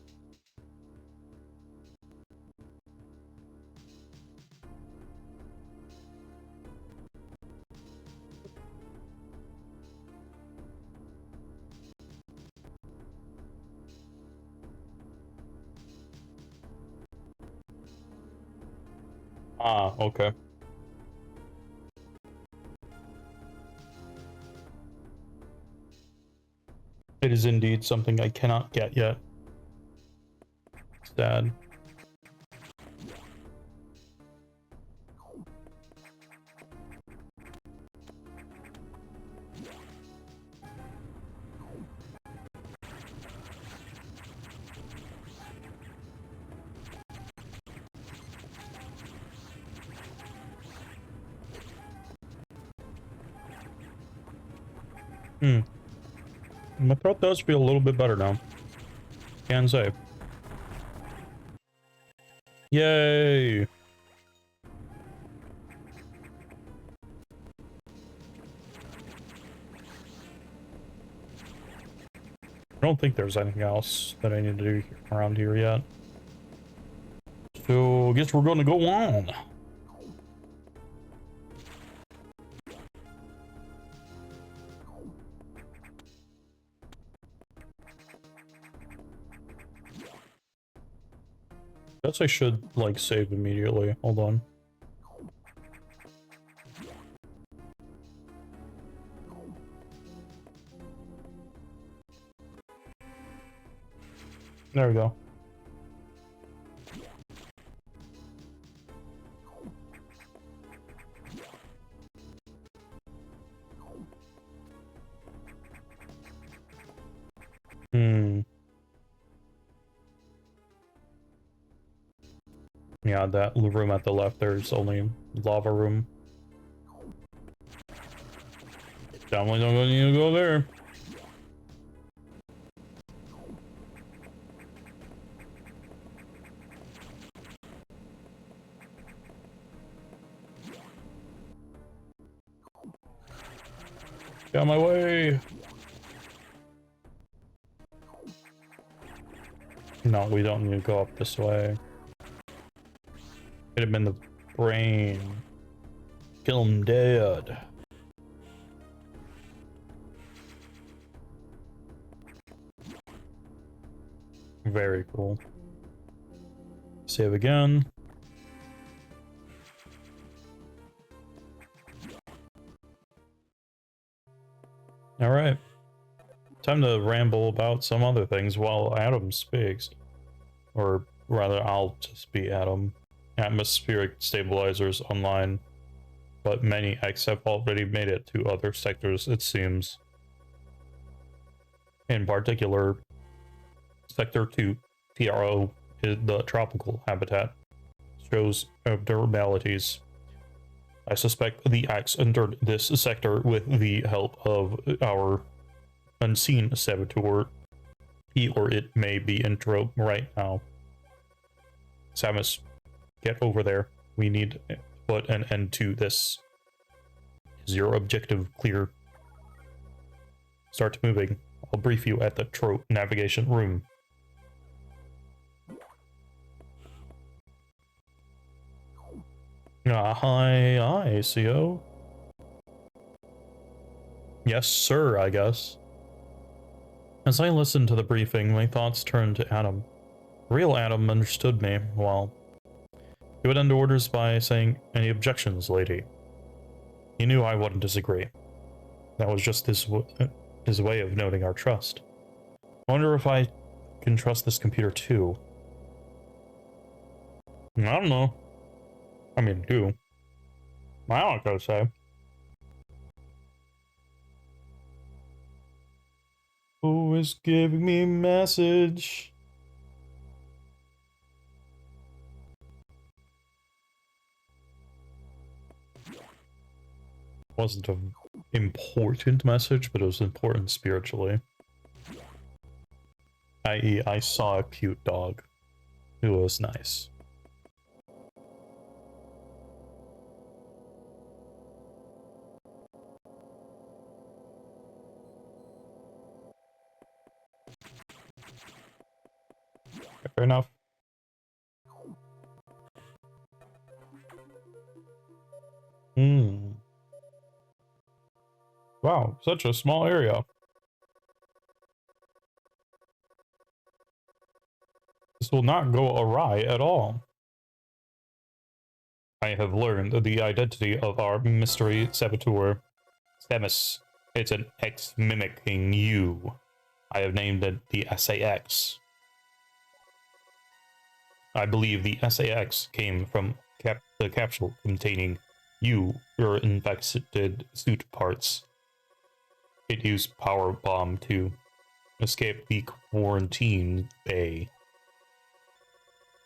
Ah, okay. It is indeed something I cannot get yet. Sad. My throat does feel a little bit better now. Can say. Yay! I don't think there's anything else that I need to do around here yet. So I guess we're gonna go on. Guess I should, like, save immediately. Hold on. There we go. Yeah, that room at the left, there's only lava room. Definitely don't need to go there. Get out of my way. No, we don't need to go up this way. Hit him in the brain. Kill him dead. Very cool. Save again. Alright. Time to ramble about some other things while Adam speaks. Or rather, I'll just be Adam. Atmospheric stabilizers online, but many X have already made it to other sectors, it seems. In particular, Sector 2, TRO, is the tropical habitat, shows abnormalities. I suspect the Axe entered this sector with the help of our unseen saboteur. He or it may be in Trope right now. Samus, get over there. We need to put an end to this. Is your objective clear? Start moving. I'll brief you at the Trope navigation room. Hi, CO. Yes, sir, I guess. As I listened to the briefing, my thoughts turned to Adam. Real Adam understood me well. He would end orders by saying, "Any objections, lady?" He knew I wouldn't disagree. That was just his way of noting our trust. I wonder if I can trust this computer too. I don't know. I mean, who? I don't know what to say. Who is giving me a message? Wasn't an important message, but it was important spiritually. I.e., I saw a cute dog. It was nice. Fair enough. Wow, such a small area. This will not go awry at all. I have learned the identity of our mystery saboteur. Samus, it's an X mimicking you. I have named it the SAX. I believe the SAX came from the capsule containing your infected suit parts. It used power bomb to escape the quarantine bay.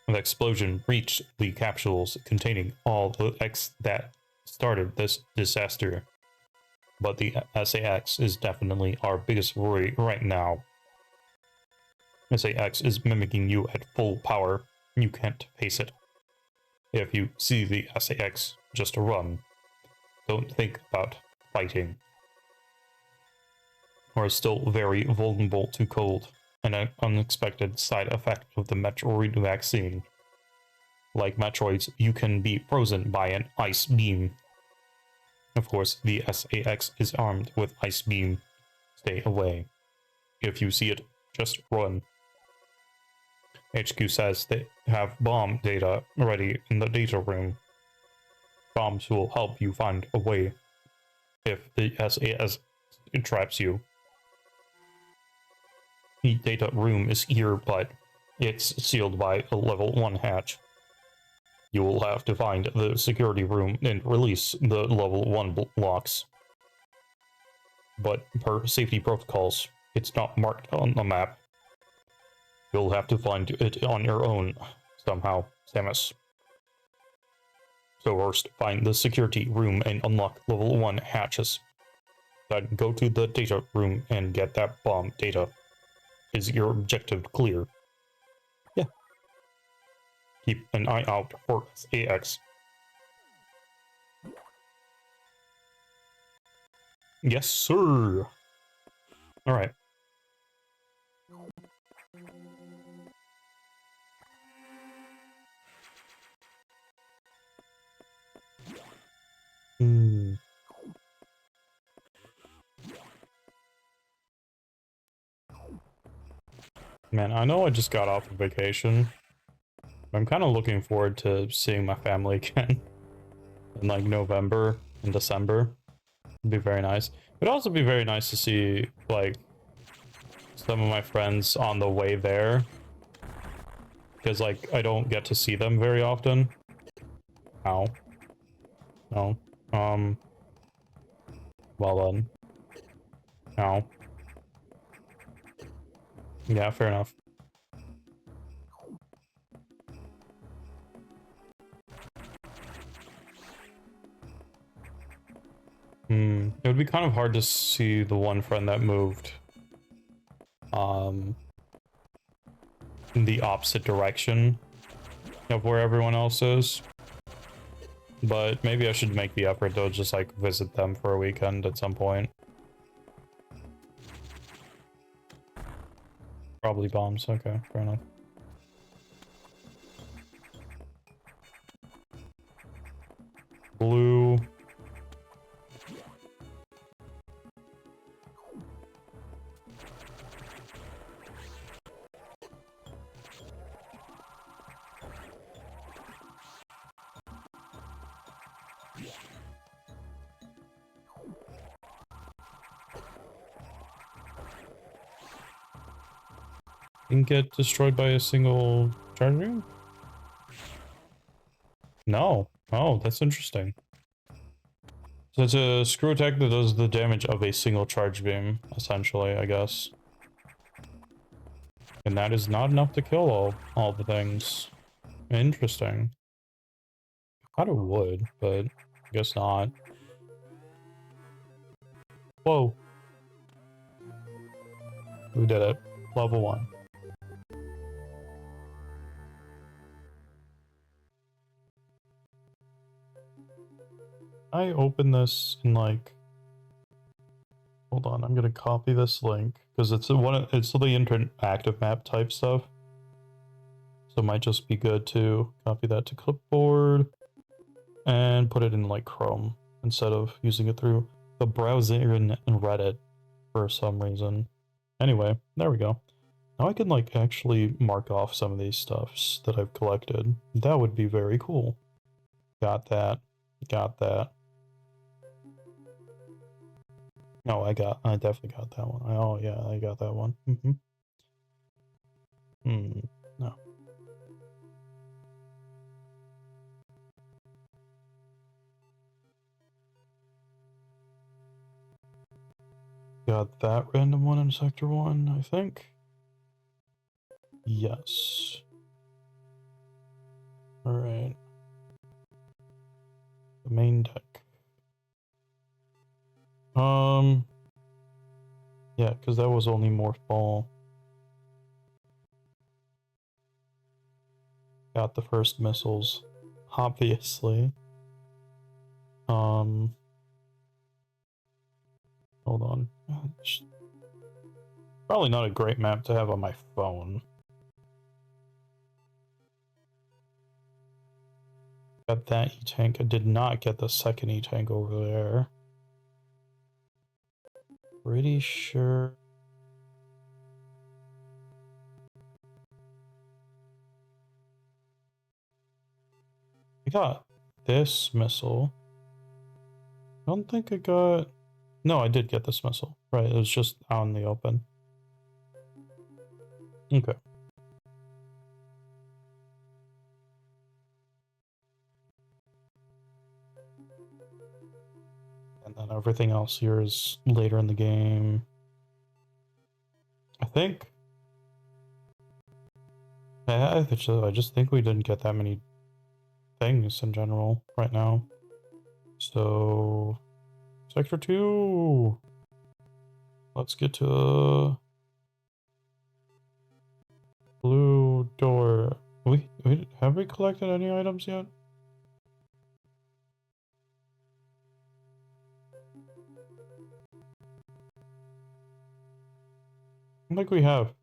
The explosion reached the capsules containing all the X that started this disaster. But the SAX is definitely our biggest worry right now. SAX is mimicking you at full power. You can't face it. If you see the SAX, just run. Don't think about fighting. We're still very vulnerable to cold, an unexpected side effect of the Metroid vaccine. Like Metroids, you can be frozen by an ice beam. Of course, the SAX is armed with ice beam. Stay away. If you see it, just run. HQ says they have bomb data ready in the data room. Bombs will help you find a way if the SAS traps you. The data room is here, but it's sealed by a level 1 hatch. You will have to find the security room and release the level 1 locks. But per safety protocols, it's not marked on the map. You'll have to find it on your own, somehow, Samus. So first, find the security room and unlock level 1 hatches. Then go to the data room and get that bomb data. Is your objective clear? Yeah. Keep an eye out for SAX. Yes, sir. Alright. Man, I know I just got off of vacation. I'm kind of looking forward to seeing my family again in like November and December. It'd be very nice. It'd also be very nice to see like some of my friends on the way there, because like I don't get to see them very often. Ow. No. Well then. Ow. Yeah, fair enough. It would be kind of hard to see the one friend that moved in the opposite direction of where everyone else is. But maybe I should make the effort to just like visit them for a weekend at some point. Probably bombs, okay, fair enough. Blue. Didn't get destroyed by a single charge beam? No. Oh, that's interesting. So it's a screw attack that does the damage of a single charge beam, essentially, I guess. And that is not enough to kill all the things. Interesting. I thought it would, but I guess not. Whoa. We did it. Level 1. I open this in like, hold on, I'm gonna copy this link because it's the interactive map type stuff. So it might just be good to copy that to clipboard and put it in like Chrome instead of using it through the browser in Reddit for some reason. Anyway, there we go. Now I can like actually mark off some of these stuffs that I've collected. That would be very cool. Got that. Got that. No, I definitely got that one. Oh yeah, I got that one. No. Got that random one in Sector 1, I think. Yes. Alright. The main deck. Yeah, because that was only Morph Ball. Got the first missiles, obviously. Hold on. Probably not a great map to have on my phone. Got that E-Tank. I did not get the second E-Tank over there. Pretty sure. I got this missile. I don't think I got... No, I did get this missile. Right, it was just out in the open. Okay. And then everything else here is later in the game. I think. I just think we didn't get that many things in general right now. So, Sector 2. Let's get to blue door. Have we collected any items yet? I don't think we have.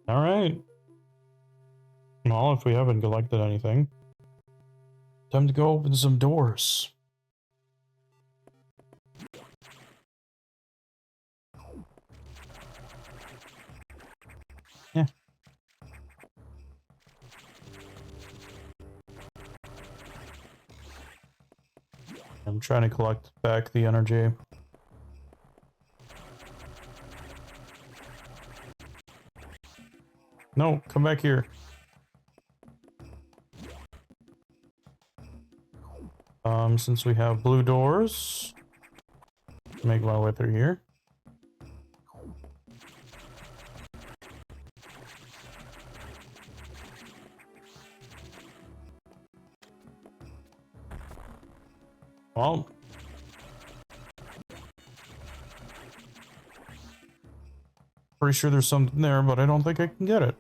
All right. Well, if we haven't collected anything, time to go open some doors. Yeah. I'm trying to collect back the energy. No, come back here. Since we have blue doors, make my way through here. Well, pretty sure there's something there, but I don't think I can get it.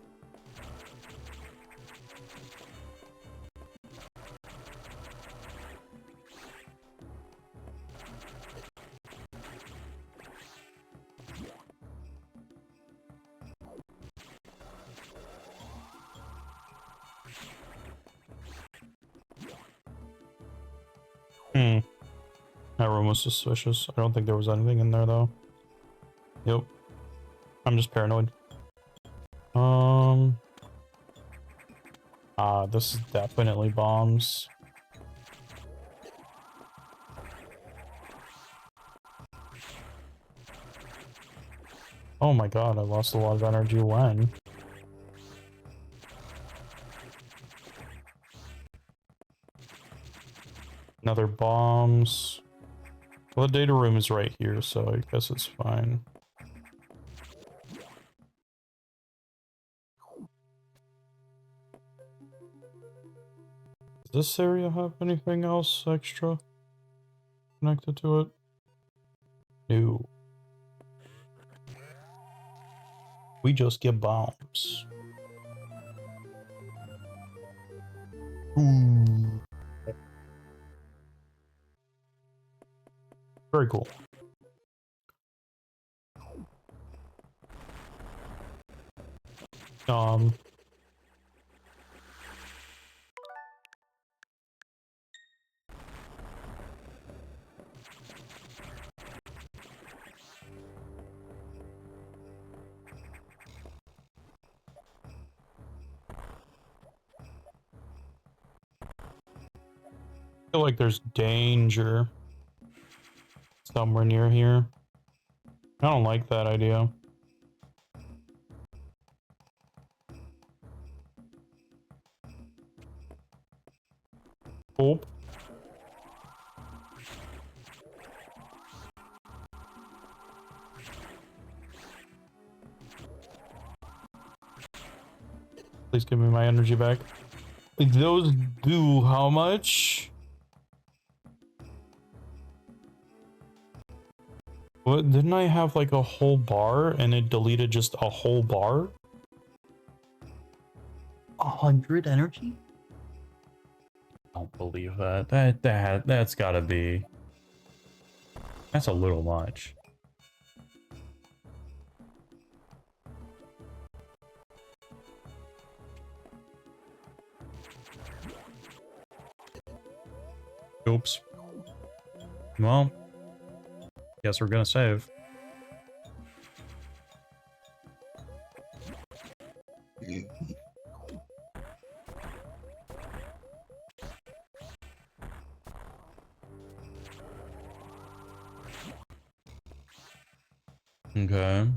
That room was suspicious. I don't think there was anything in there, though. Yep. I'm just paranoid. This is definitely bombs. Oh my god, I lost a lot of energy when? Another bombs. Well, the data room is right here, so I guess it's fine. Does this area have anything else extra connected to it? No. We just get bombs. Ooh. Very cool. feel like there's danger somewhere near here. I don't like that idea. Oh. Please give me my energy back. Those do how much? What, didn't I have like a whole bar and it deleted just a whole bar? 100 energy? I don't believe that. That's gotta be. That's a little much. Oops. Well, guess we're gonna save. Okay.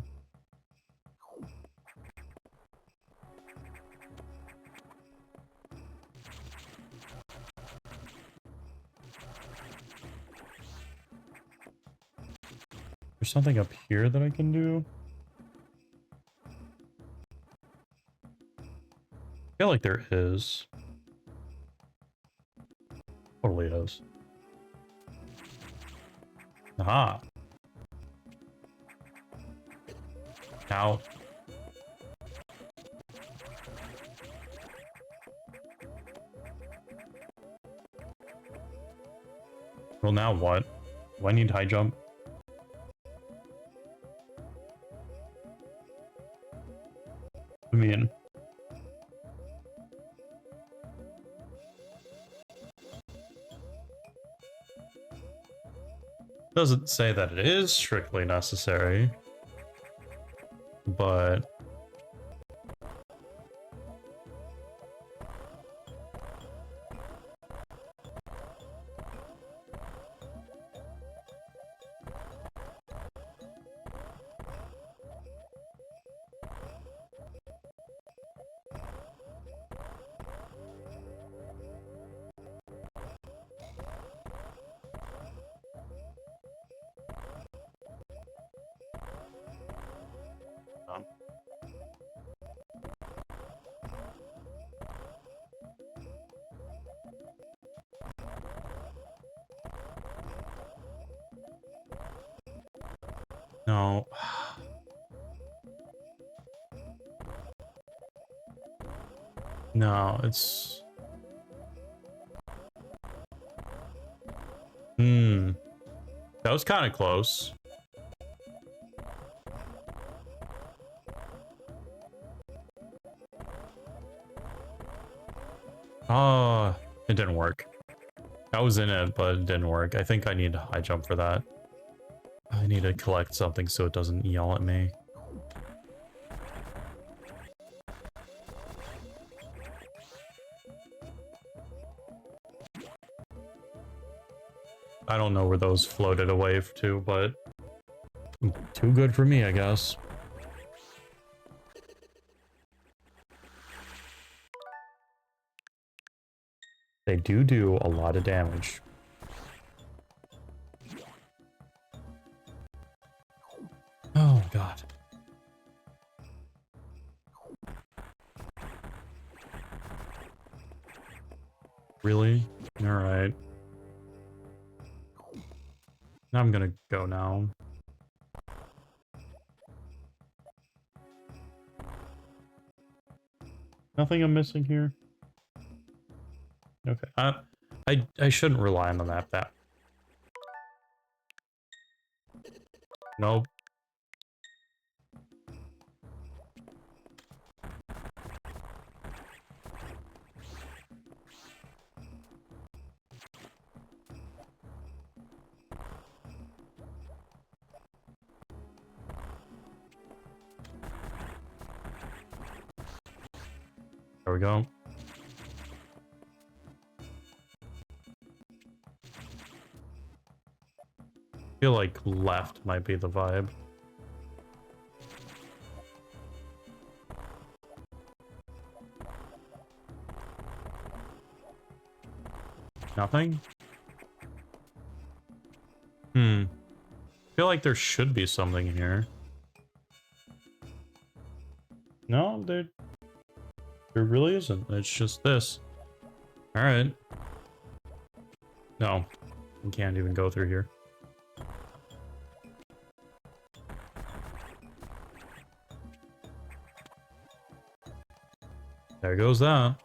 There's something up here that I can do. I feel like there is. Totally is. Aha. Now. Well, now what? Do I need high jump? I mean... Doesn't say that it is strictly necessary, but... No. No, it's... That was kind of close. Oh, it didn't work. I was in it, but it didn't work. I think I need a high jump for that. I need to collect something so it doesn't yell at me. I don't know where those floated away to, but too good for me, I guess. They do a lot of damage. Oh, God. Really? Alright. I'm gonna go now. Nothing I'm missing here? Okay. I shouldn't rely on the map that. Nope. There we go. feel like left might be the vibe. Nothing? I feel like there should be something here. No, there really isn't. It's just this. Alright. No. I can't even go through here. There goes that.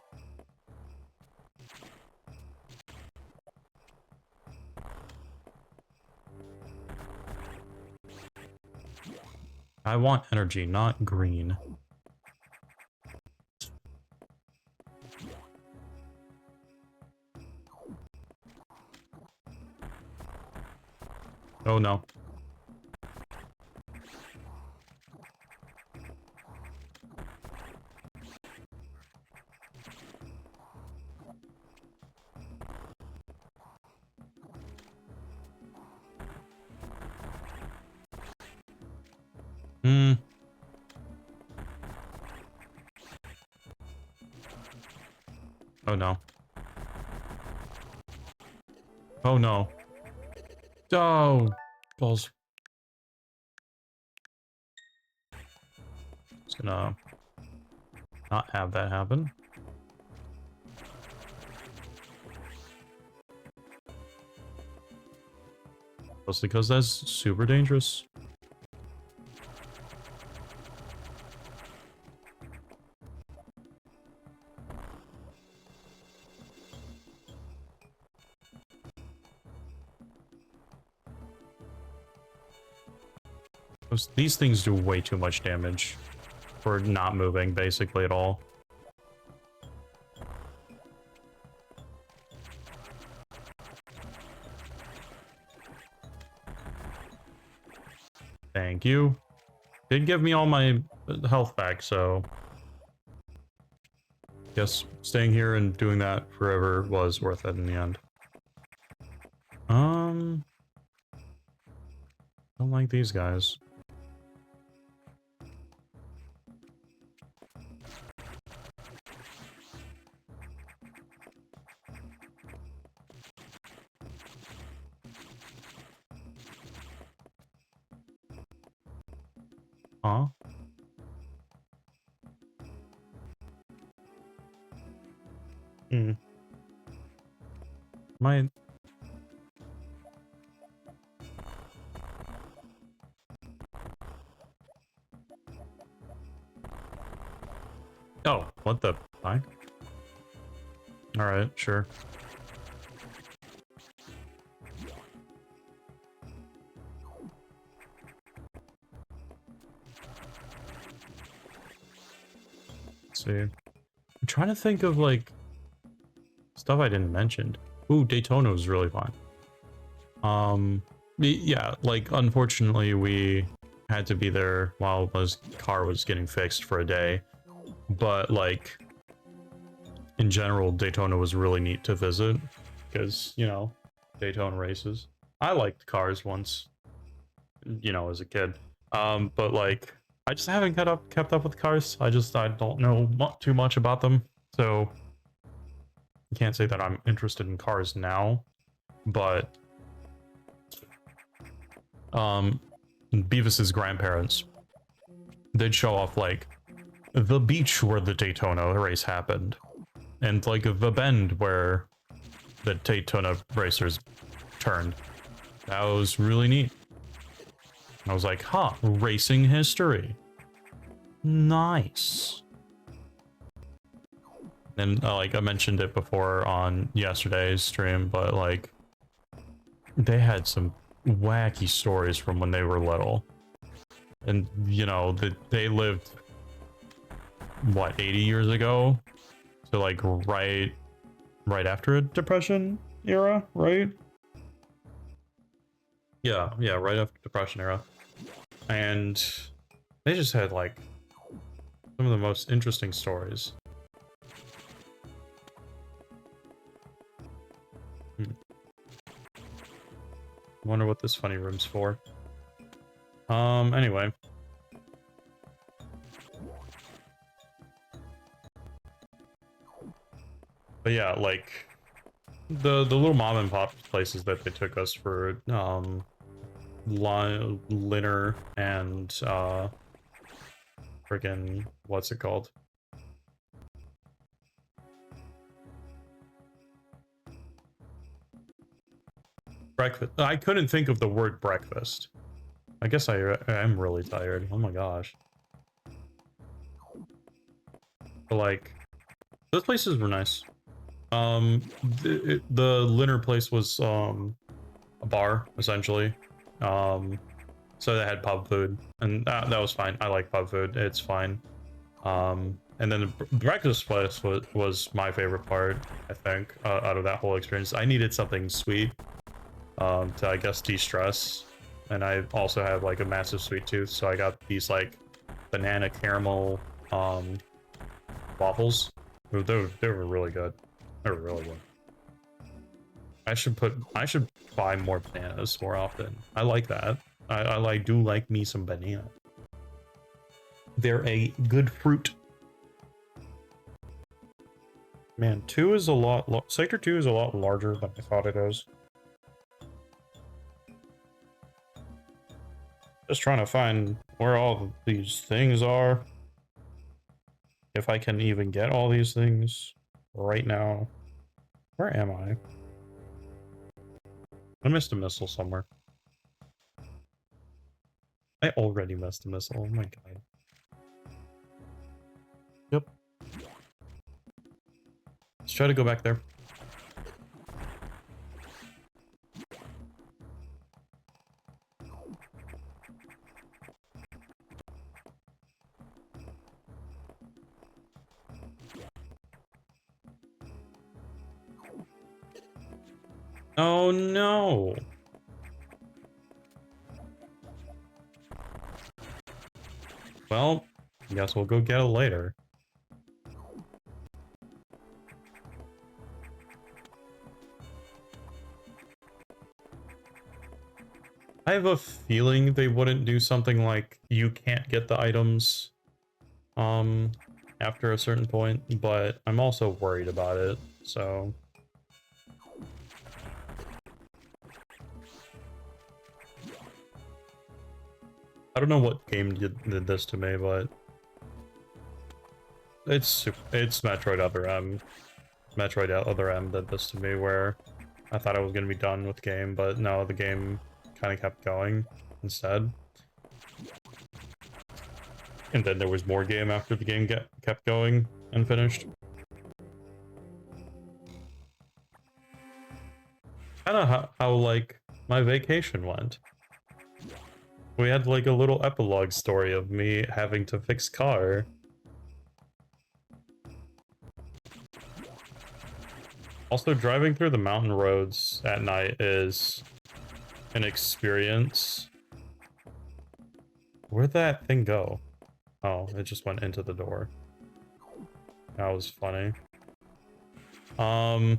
I want energy, not green. Oh no. Oh no. Oh no. Oh, balls. Just gonna not have that happen. Mostly because that's super dangerous. These things do way too much damage for not moving, basically, at all. Thank you. Did give me all my health back, so... Guess staying here and doing that forever was worth it in the end. Don't like these guys. Huh? My... Oh, what the fuck? Alright, sure. Let's see. I'm trying to think of, like, stuff I didn't mention. Ooh, Daytona was really fun. Yeah, like, unfortunately, we had to be there while his car was getting fixed for a day. But, like, in general, Daytona was really neat to visit. Because, you know, Daytona races. I liked cars once, you know, as a kid. But, like, I just haven't kept up with cars. I don't know too much about them. So, I can't say that I'm interested in cars now. But, Beavis's grandparents did show off, like, the beach where the Daytona race happened. And, like, the bend where the Daytona racers turned. That was really neat. I was like, huh, racing history. Nice. And, like, I mentioned it before on yesterday's stream, but, like, they had some wacky stories from when they were little. And, you know, they lived, what, 80 years ago? So, like, right after a Depression era, right? Yeah, right after Depression era. And they just had, like, some of the most interesting stories. Wonder what this funny room's for. Anyway. But yeah, like the little mom and pop places that they took us for Liner and freaking what's it called? Breakfast. I couldn't think of the word breakfast. I guess I am really tired. Oh my gosh. But like, those places were nice. The Liner place was a bar essentially. So they had pub food, and that was fine. I like pub food. It's fine. And then the breakfast place was my favorite part, I think, out of that whole experience. I needed something sweet to, I guess, de-stress. And I also have like a massive sweet tooth, so I got these like banana caramel waffles. They were really good. They were really good. I should buy more bananas more often. I like that. I do like me some banana. They're a good fruit. Man, Sector 2 is a lot larger than I thought it is. Just trying to find where all these things are. If I can even get all these things right now. Where am I? I missed a missile somewhere. I already missed a missile. Oh my god. Yep. Let's try to go back there. Oh no! Well, I guess we'll go get it later. I have a feeling they wouldn't do something like you can't get the items after a certain point, but I'm also worried about it, so I don't know what game did this to me, but it's Metroid Other M. Metroid Other M did this to me, where I thought I was gonna be done with the game, but no, the game kind of kept going instead. And then there was more game after the game kept going and finished. Kind of how like my vacation went. We had like a little epilogue story of me having to fix car. Also, driving through the mountain roads at night is an experience. Where'd that thing go? Oh, it just went into the door. That was funny. But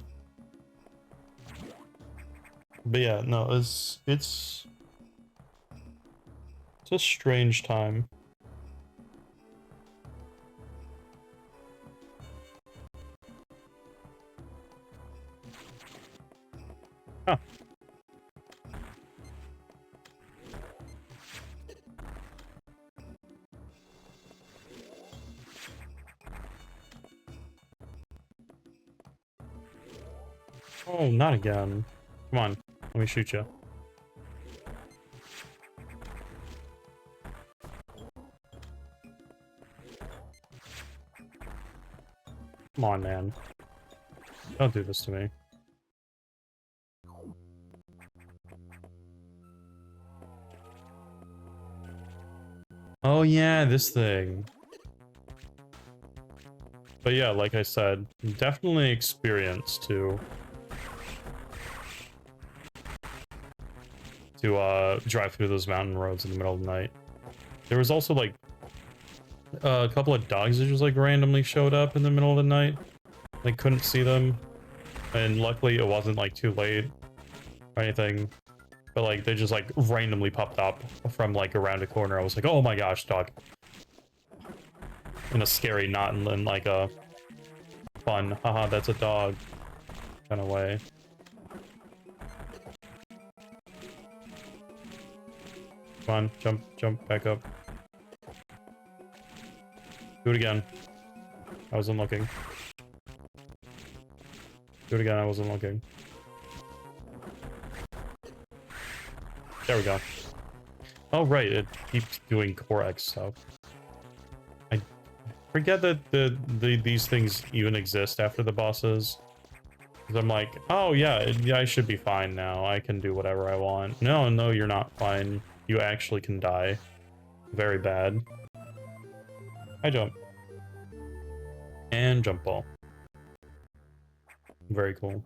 yeah, no, it's a strange time. Huh. Oh, not again. Come on, let me shoot you. Come on, man. Don't do this to me. Oh yeah, this thing. But yeah, like I said, definitely experience to drive through those mountain roads in the middle of the night. There was also like a couple of dogs that just like randomly showed up in the middle of the night. Like couldn't see them, and luckily it wasn't like too late or anything. But like they just like randomly popped up from like around a corner. I was like, oh my gosh, dog. In a scary, not in like a fun, haha, that's a dog kind of way. Come on, jump back up. Do it again. I wasn't looking. Do it again, I wasn't looking. There we go. Oh, right, it keeps doing core X stuff. I forget that these things even exist after the bosses. Because I'm like, oh yeah, I should be fine now. I can do whatever I want. No, you're not fine. You actually can die. Very bad. I jump. And jump ball. Very cool.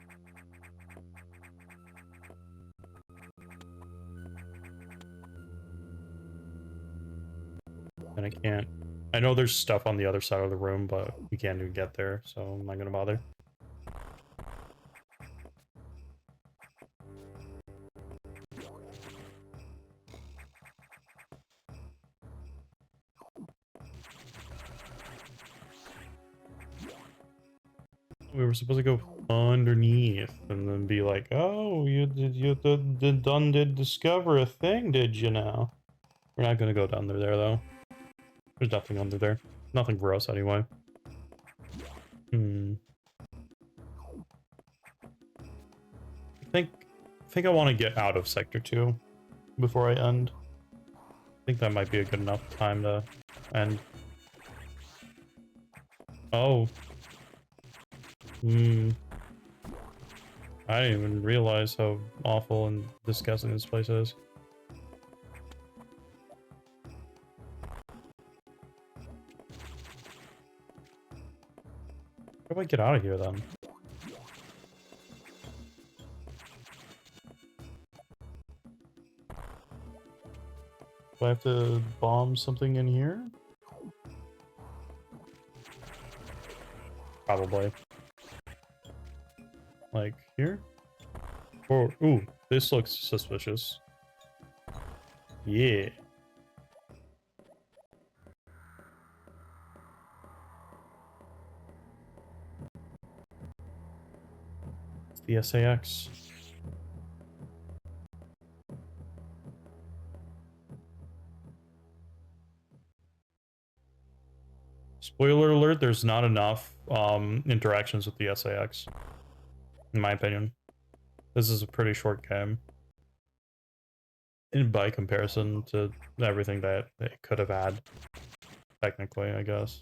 And I can't. I know there's stuff on the other side of the room, but we can't even get there, so I'm not gonna bother. We were supposed to go underneath and then be like, oh, you did discover a thing, did you now? We're not gonna go down there though. There's nothing under there. Nothing gross anyway. I think I want to get out of Sector 2 before I end. I think that might be a good enough time to end. Oh. I didn't even realize how awful and disgusting this place is. How do I get out of here then? Do I have to bomb something in here? Probably. Like here? Or, ooh, this looks suspicious. Yeah. It's the SAX. Spoiler alert, there's not enough interactions with the SAX. In my opinion. This is a pretty short game. And by comparison to everything that it could have had. Technically, I guess.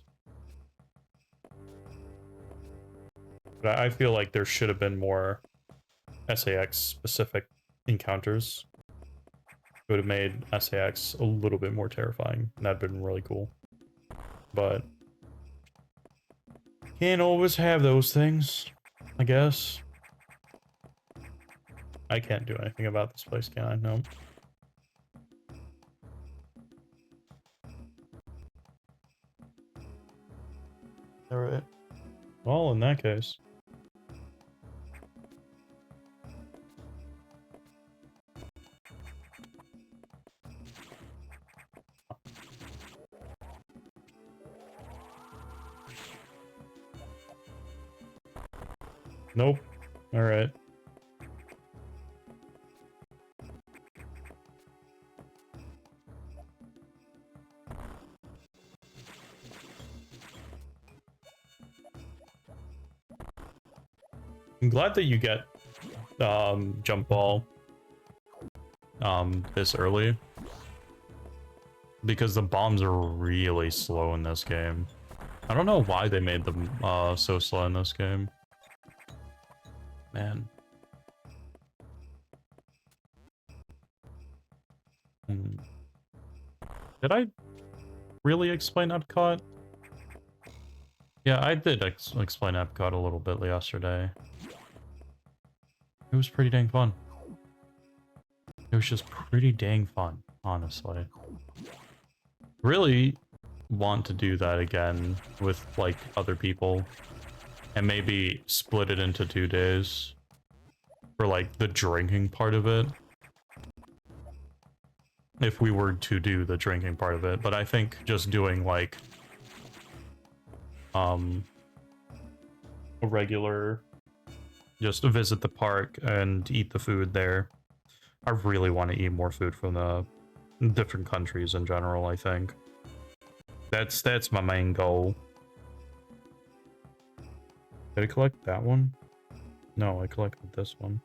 But I feel like there should have been more SAX specific encounters. It would have made SAX a little bit more terrifying. And that'd been really cool. But can't always have those things, I guess. I can't do anything about this place, can I? No. Alright. Well, in that case. Nope. Alright. I'm glad that you get jump ball this early, because the bombs are really slow in this game. I don't know why they made them so slow in this game. Man. Did I really explain Epcot? Yeah, I did explain Epcot a little bit yesterday. It was pretty dang fun. It was just pretty dang fun, honestly. Really want to do that again with, like, other people. And maybe split it into 2 days. For, like, the drinking part of it. if we were to do the drinking part of it, but I think just doing like a regular, just visit the park and eat the food there. I really want to eat more food from the different countries in general. I think that's my main goal. Did I collect that one? No, I collected this one.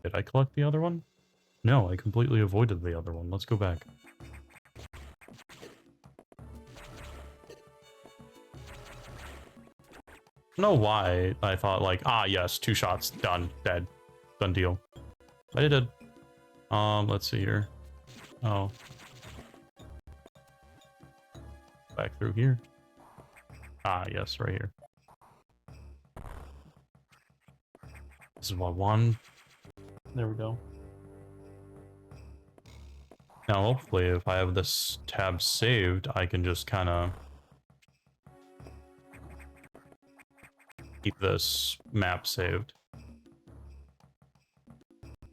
Did I collect the other one? No, I completely avoided the other one. Let's go back. I don't know why I thought like, ah yes, 2 shots, done, dead, done deal. But I did. Let's see here. Oh. Back through here. Ah, yes, right here. This is what, 1. There we go. Now, hopefully, if I have this tab saved, I can just kind of keep this map saved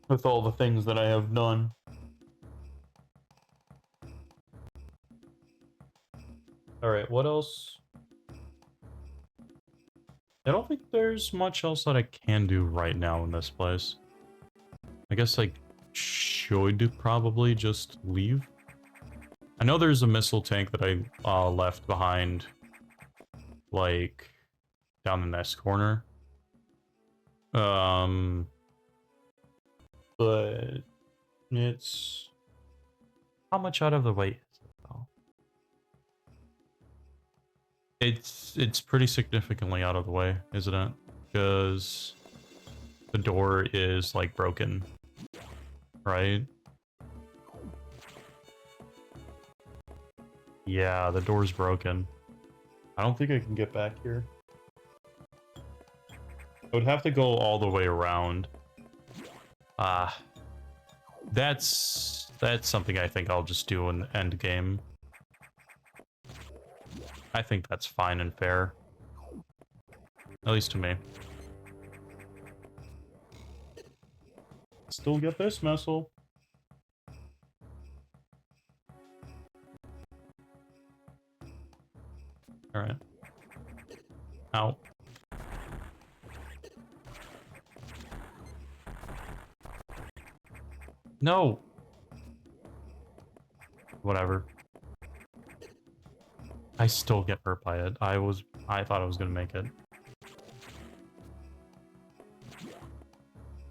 with all the things that I have done. Alright, what else? I don't think there's much else that I can do right now in this place. I guess I should probably just leave. I know there's a missile tank that I left behind, like, down the next corner. But it's... How much out of the way is it, though? It's pretty significantly out of the way, isn't it? Because the door is, like, broken. Right? Yeah, the door's broken. I don't think I can get back here. I would have to go all the way around. That's something I think I'll just do in the end game. I think that's fine and fair. At least to me. Still get this missile. Alright. Ow. No! Whatever. I still get hurt by it. I thought I was gonna make it.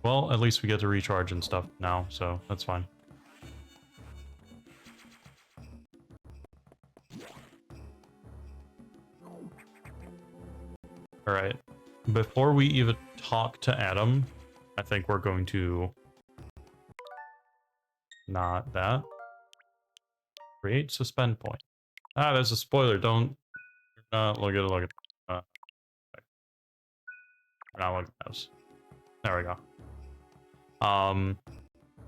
Well, at least we get to recharge and stuff now, so that's fine. Alright. Before we even talk to Adam, I think we're going to... Not that. Create suspend point. Ah, there's a spoiler. Don't... look at it, look at it. Not look at this. There we go.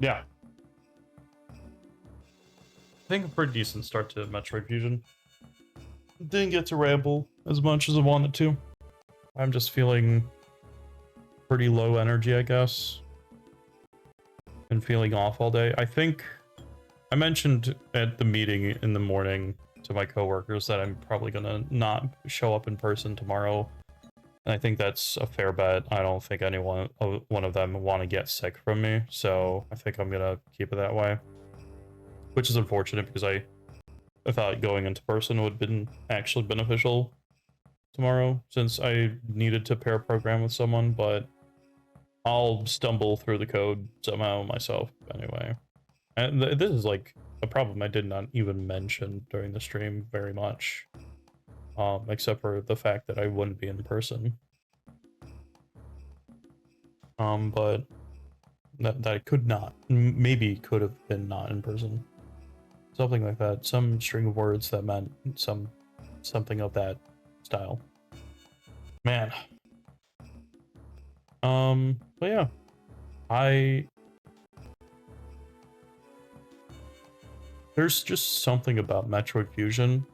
Yeah. I think a pretty decent start to Metroid Fusion. Didn't get to ramble as much as I wanted to. I'm just feeling pretty low energy, I guess. And feeling off all day. I think I mentioned at the meeting in the morning to my coworkers that I'm probably gonna not show up in person tomorrow. And I think that's a fair bet. I don't think one of them want to get sick from me, so I think I'm gonna keep it that way. Which is unfortunate because I thought going into person would have been actually beneficial tomorrow, since I needed to pair program with someone, but I'll stumble through the code somehow myself anyway. And this is like a problem I did not even mention during the stream very much. Except for the fact that I wouldn't be in person. But that I could not, maybe could have been not in person. Something like that. Some string of words that meant something of that style. Man. But yeah. There's just something about Metroid Fusion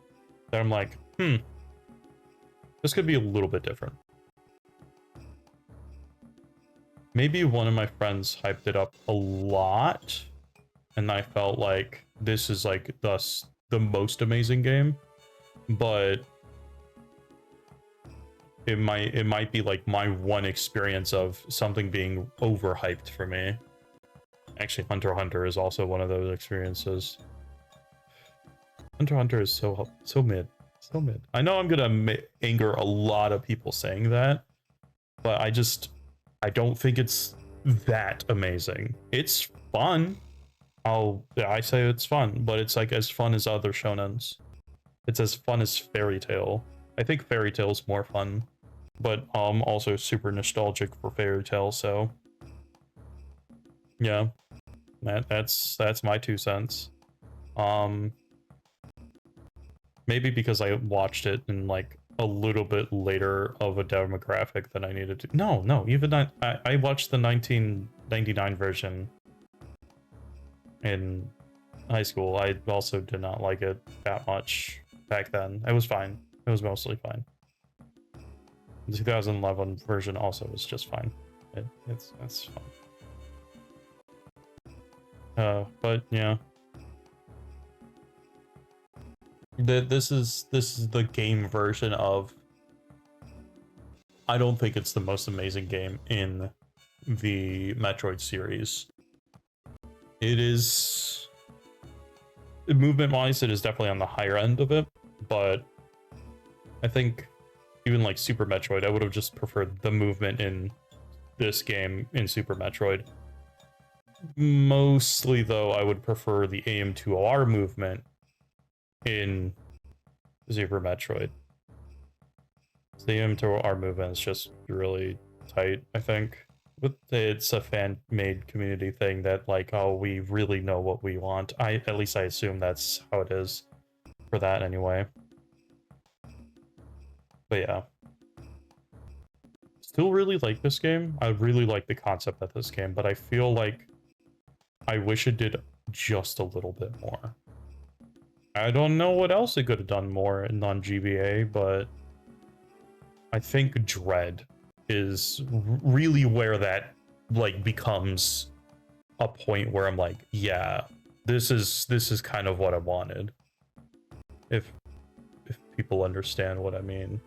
that I'm like, this could be a little bit different. maybe one of my friends hyped it up a lot, and I felt like this is like the most amazing game, but it might be like my one experience of something being overhyped for me. Actually, Hunter x Hunter is also one of those experiences. Hunter x Hunter is so mid. So mid. I know I'm gonna anger a lot of people saying that, but I don't think it's that amazing. It's fun. I say it's fun, but it's like as fun as other shonens. It's as fun as Fairy Tail. I think Fairy Tail is more fun, but also super nostalgic for Fairy Tail. So yeah, that's my 2 cents. Maybe because I watched it in like a little bit later of a demographic than I needed to. No, even I watched the 1999 version in high school. I also did not like it that much back then. It was fine. It was mostly fine. The 2011 version also was just fine. That's fine. But yeah. This is the game version of. I don't think it's the most amazing game in the Metroid series. It is, movement wise, it is definitely on the higher end of it, but I think even like Super Metroid, I would have just preferred the movement in this game in Super Metroid. Mostly though, I would prefer the AM2OR movement in Super Metroid. The AM2OR movement is just really tight, I think. But it's a fan-made community thing that, like, oh, we really know what we want. At least I assume that's how it is for that anyway. But yeah. Still really like this game. I really like the concept of this game, but I feel like I wish it did just a little bit more. I don't know what else it could have done more in non-GBA, but I think Dread is really where that like becomes a point where I'm like, yeah, this is kind of what I wanted. If people understand what I mean.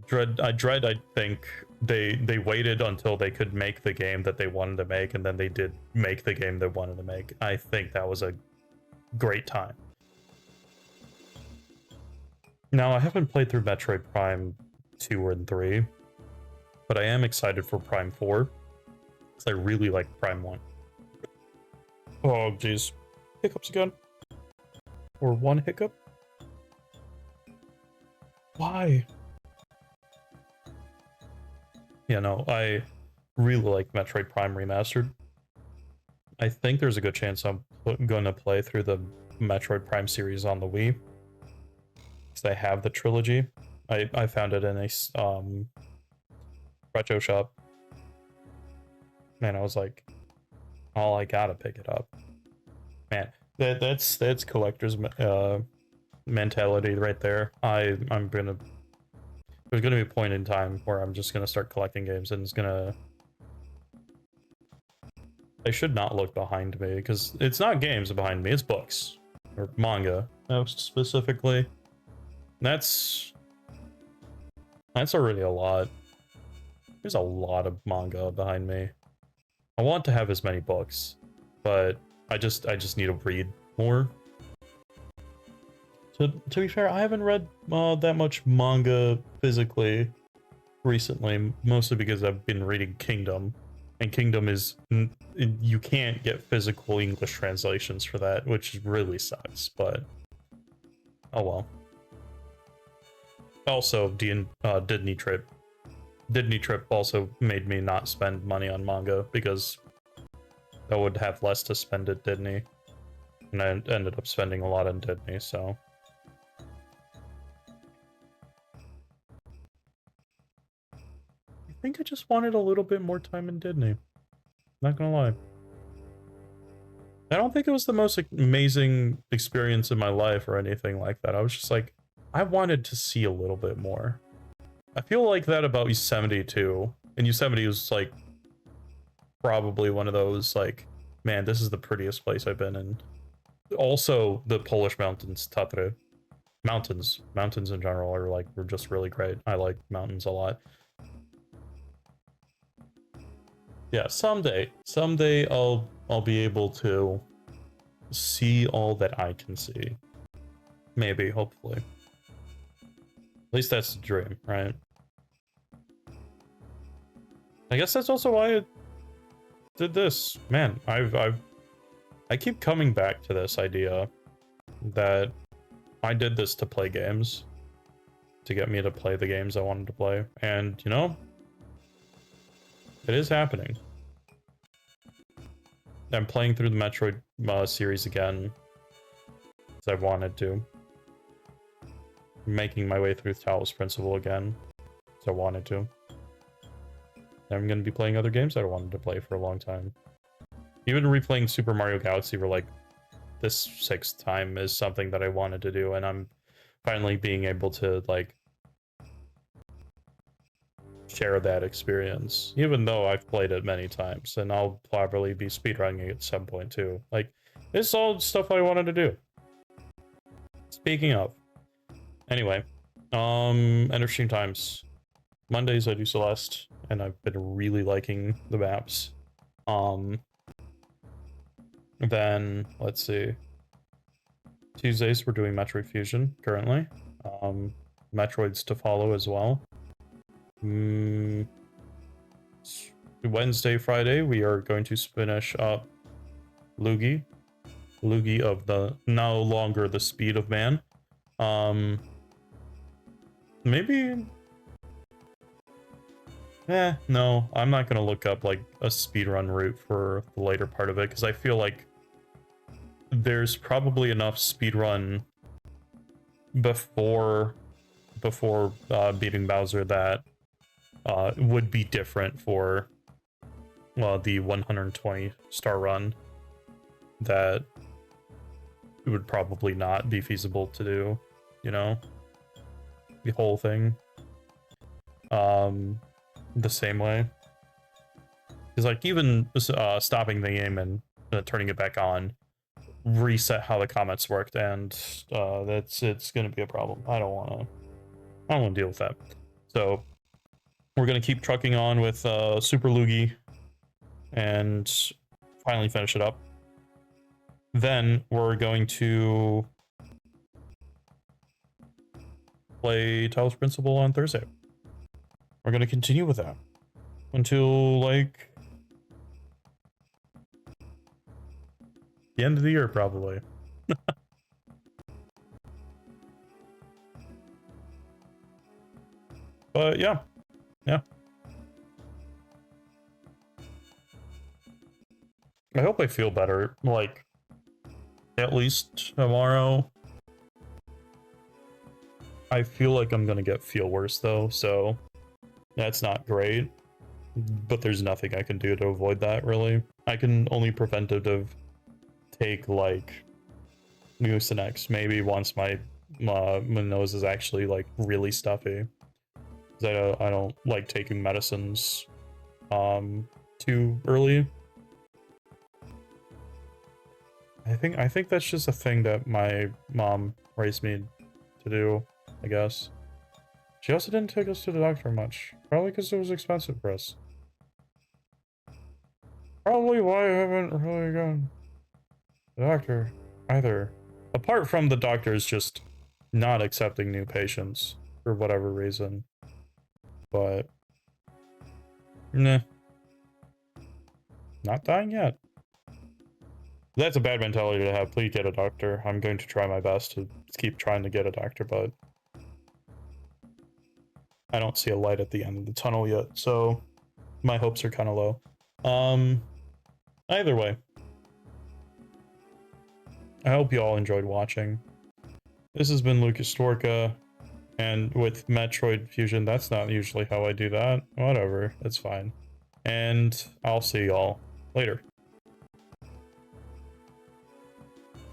Dread, I think they waited until they could make the game that they wanted to make, and then they did make the game they wanted to make. I think that was a great time. Now, I haven't played through Metroid Prime 2 and 3, but I am excited for Prime 4, because I really like Prime 1. Oh, jeez. Hiccups again? Or one hiccup? Why? Yeah, no, I really like Metroid Prime Remastered. I think there's a good chance I'm going to play through the Metroid Prime series on the Wii. Because I have the trilogy. I found it in a retro shop. Man, I was like, oh, I gotta pick it up. Man, that's collector's mentality right there. I'm gonna. There's gonna be a point in time where I'm just gonna start collecting games, and it's gonna. I should not look behind me because it's not games behind me; it's books or manga, most specifically. That's already a lot. There's a lot of manga behind me. I want to have as many books, but I just need to read more. So to be fair, I haven't read that much manga physically recently, mostly because I've been reading Kingdom, and Kingdom is you can't get physical English translations for that, which really sucks. But oh well. Also, Disney Trip. Disney Trip also made me not spend money on manga because I would have less to spend at Disney, and I ended up spending a lot on Disney. So. I think I just wanted a little bit more time in Disney. Not gonna lie. I don't think it was the most amazing experience in my life or anything like that. I was just like, I wanted to see a little bit more. I feel like that about 72. And Yosemite was like probably one of those like, man, this is the prettiest place I've been in. Also, the Polish mountains, Tatry. Mountains in general are like, were just really great. I like mountains a lot. Yeah, someday I'll be able to see all that I can see. Maybe, hopefully. At least that's the dream, right? I guess that's also why I did this. Man, I keep coming back to this idea that I did this to play games, to get me to play the games I wanted to play, and you know, it is happening. I'm playing through the Metroid series again, as I wanted to. Making my way through Talos Principle again, as I wanted to. I'm going to be playing other games that I wanted to play for a long time. Even replaying Super Mario Galaxy for like this 6th time is something that I wanted to do, and I'm finally being able to like share that experience, even though I've played it many times, and I'll probably be speedrunning it at some point too. Like, this is all stuff I wanted to do. Speaking of, anyway, end of stream times. Mondays I do Celeste, and I've been really liking the maps. Then let's see. Tuesdays we're doing Metroid Fusion currently. Metroids to follow as well. Wednesday, Friday, we are going to finish up Luigi of the no longer the speed of man. Maybe. No, I'm not gonna look up like a speedrun route for the later part of it because I feel like there's probably enough speedrun before beating Bowser that would be different for the 120 star run that it would probably not be feasible to do, you know, the whole thing the same way, because like even stopping the game and turning it back on reset how the comments worked, and it's gonna be a problem. I don't want to deal with that. So we're gonna keep trucking on with Super Luigi and finally finish it up. Then we're going to play Talos Principle on Thursday. We're gonna continue with that until like the end of the year, probably. But yeah. I hope I feel better, like, at least tomorrow. I feel like I'm gonna feel worse though, so that's not great. But there's nothing I can do to avoid that, really. I can only preventative take, like, Mucinex maybe once my nose is actually, like, really stuffy. Because I don't like taking medicines too early. I think that's just a thing that my mom raised me to do, I guess. She also didn't take us to the doctor much. Probably because it was expensive for us. Probably why I haven't really gone to the doctor either. Apart from the doctors just not accepting new patients for whatever reason. But nah. Not dying yet. That's a bad mentality to have. Please get a doctor. I'm going to try my best to keep trying to get a doctor, but I don't see a light at the end of the tunnel yet, so my hopes are kind of low. Either way, I hope you all enjoyed watching. This has been Lucas Storka, and with Metroid Fusion, that's not usually how I do that. Whatever, it's fine. And I'll see y'all later.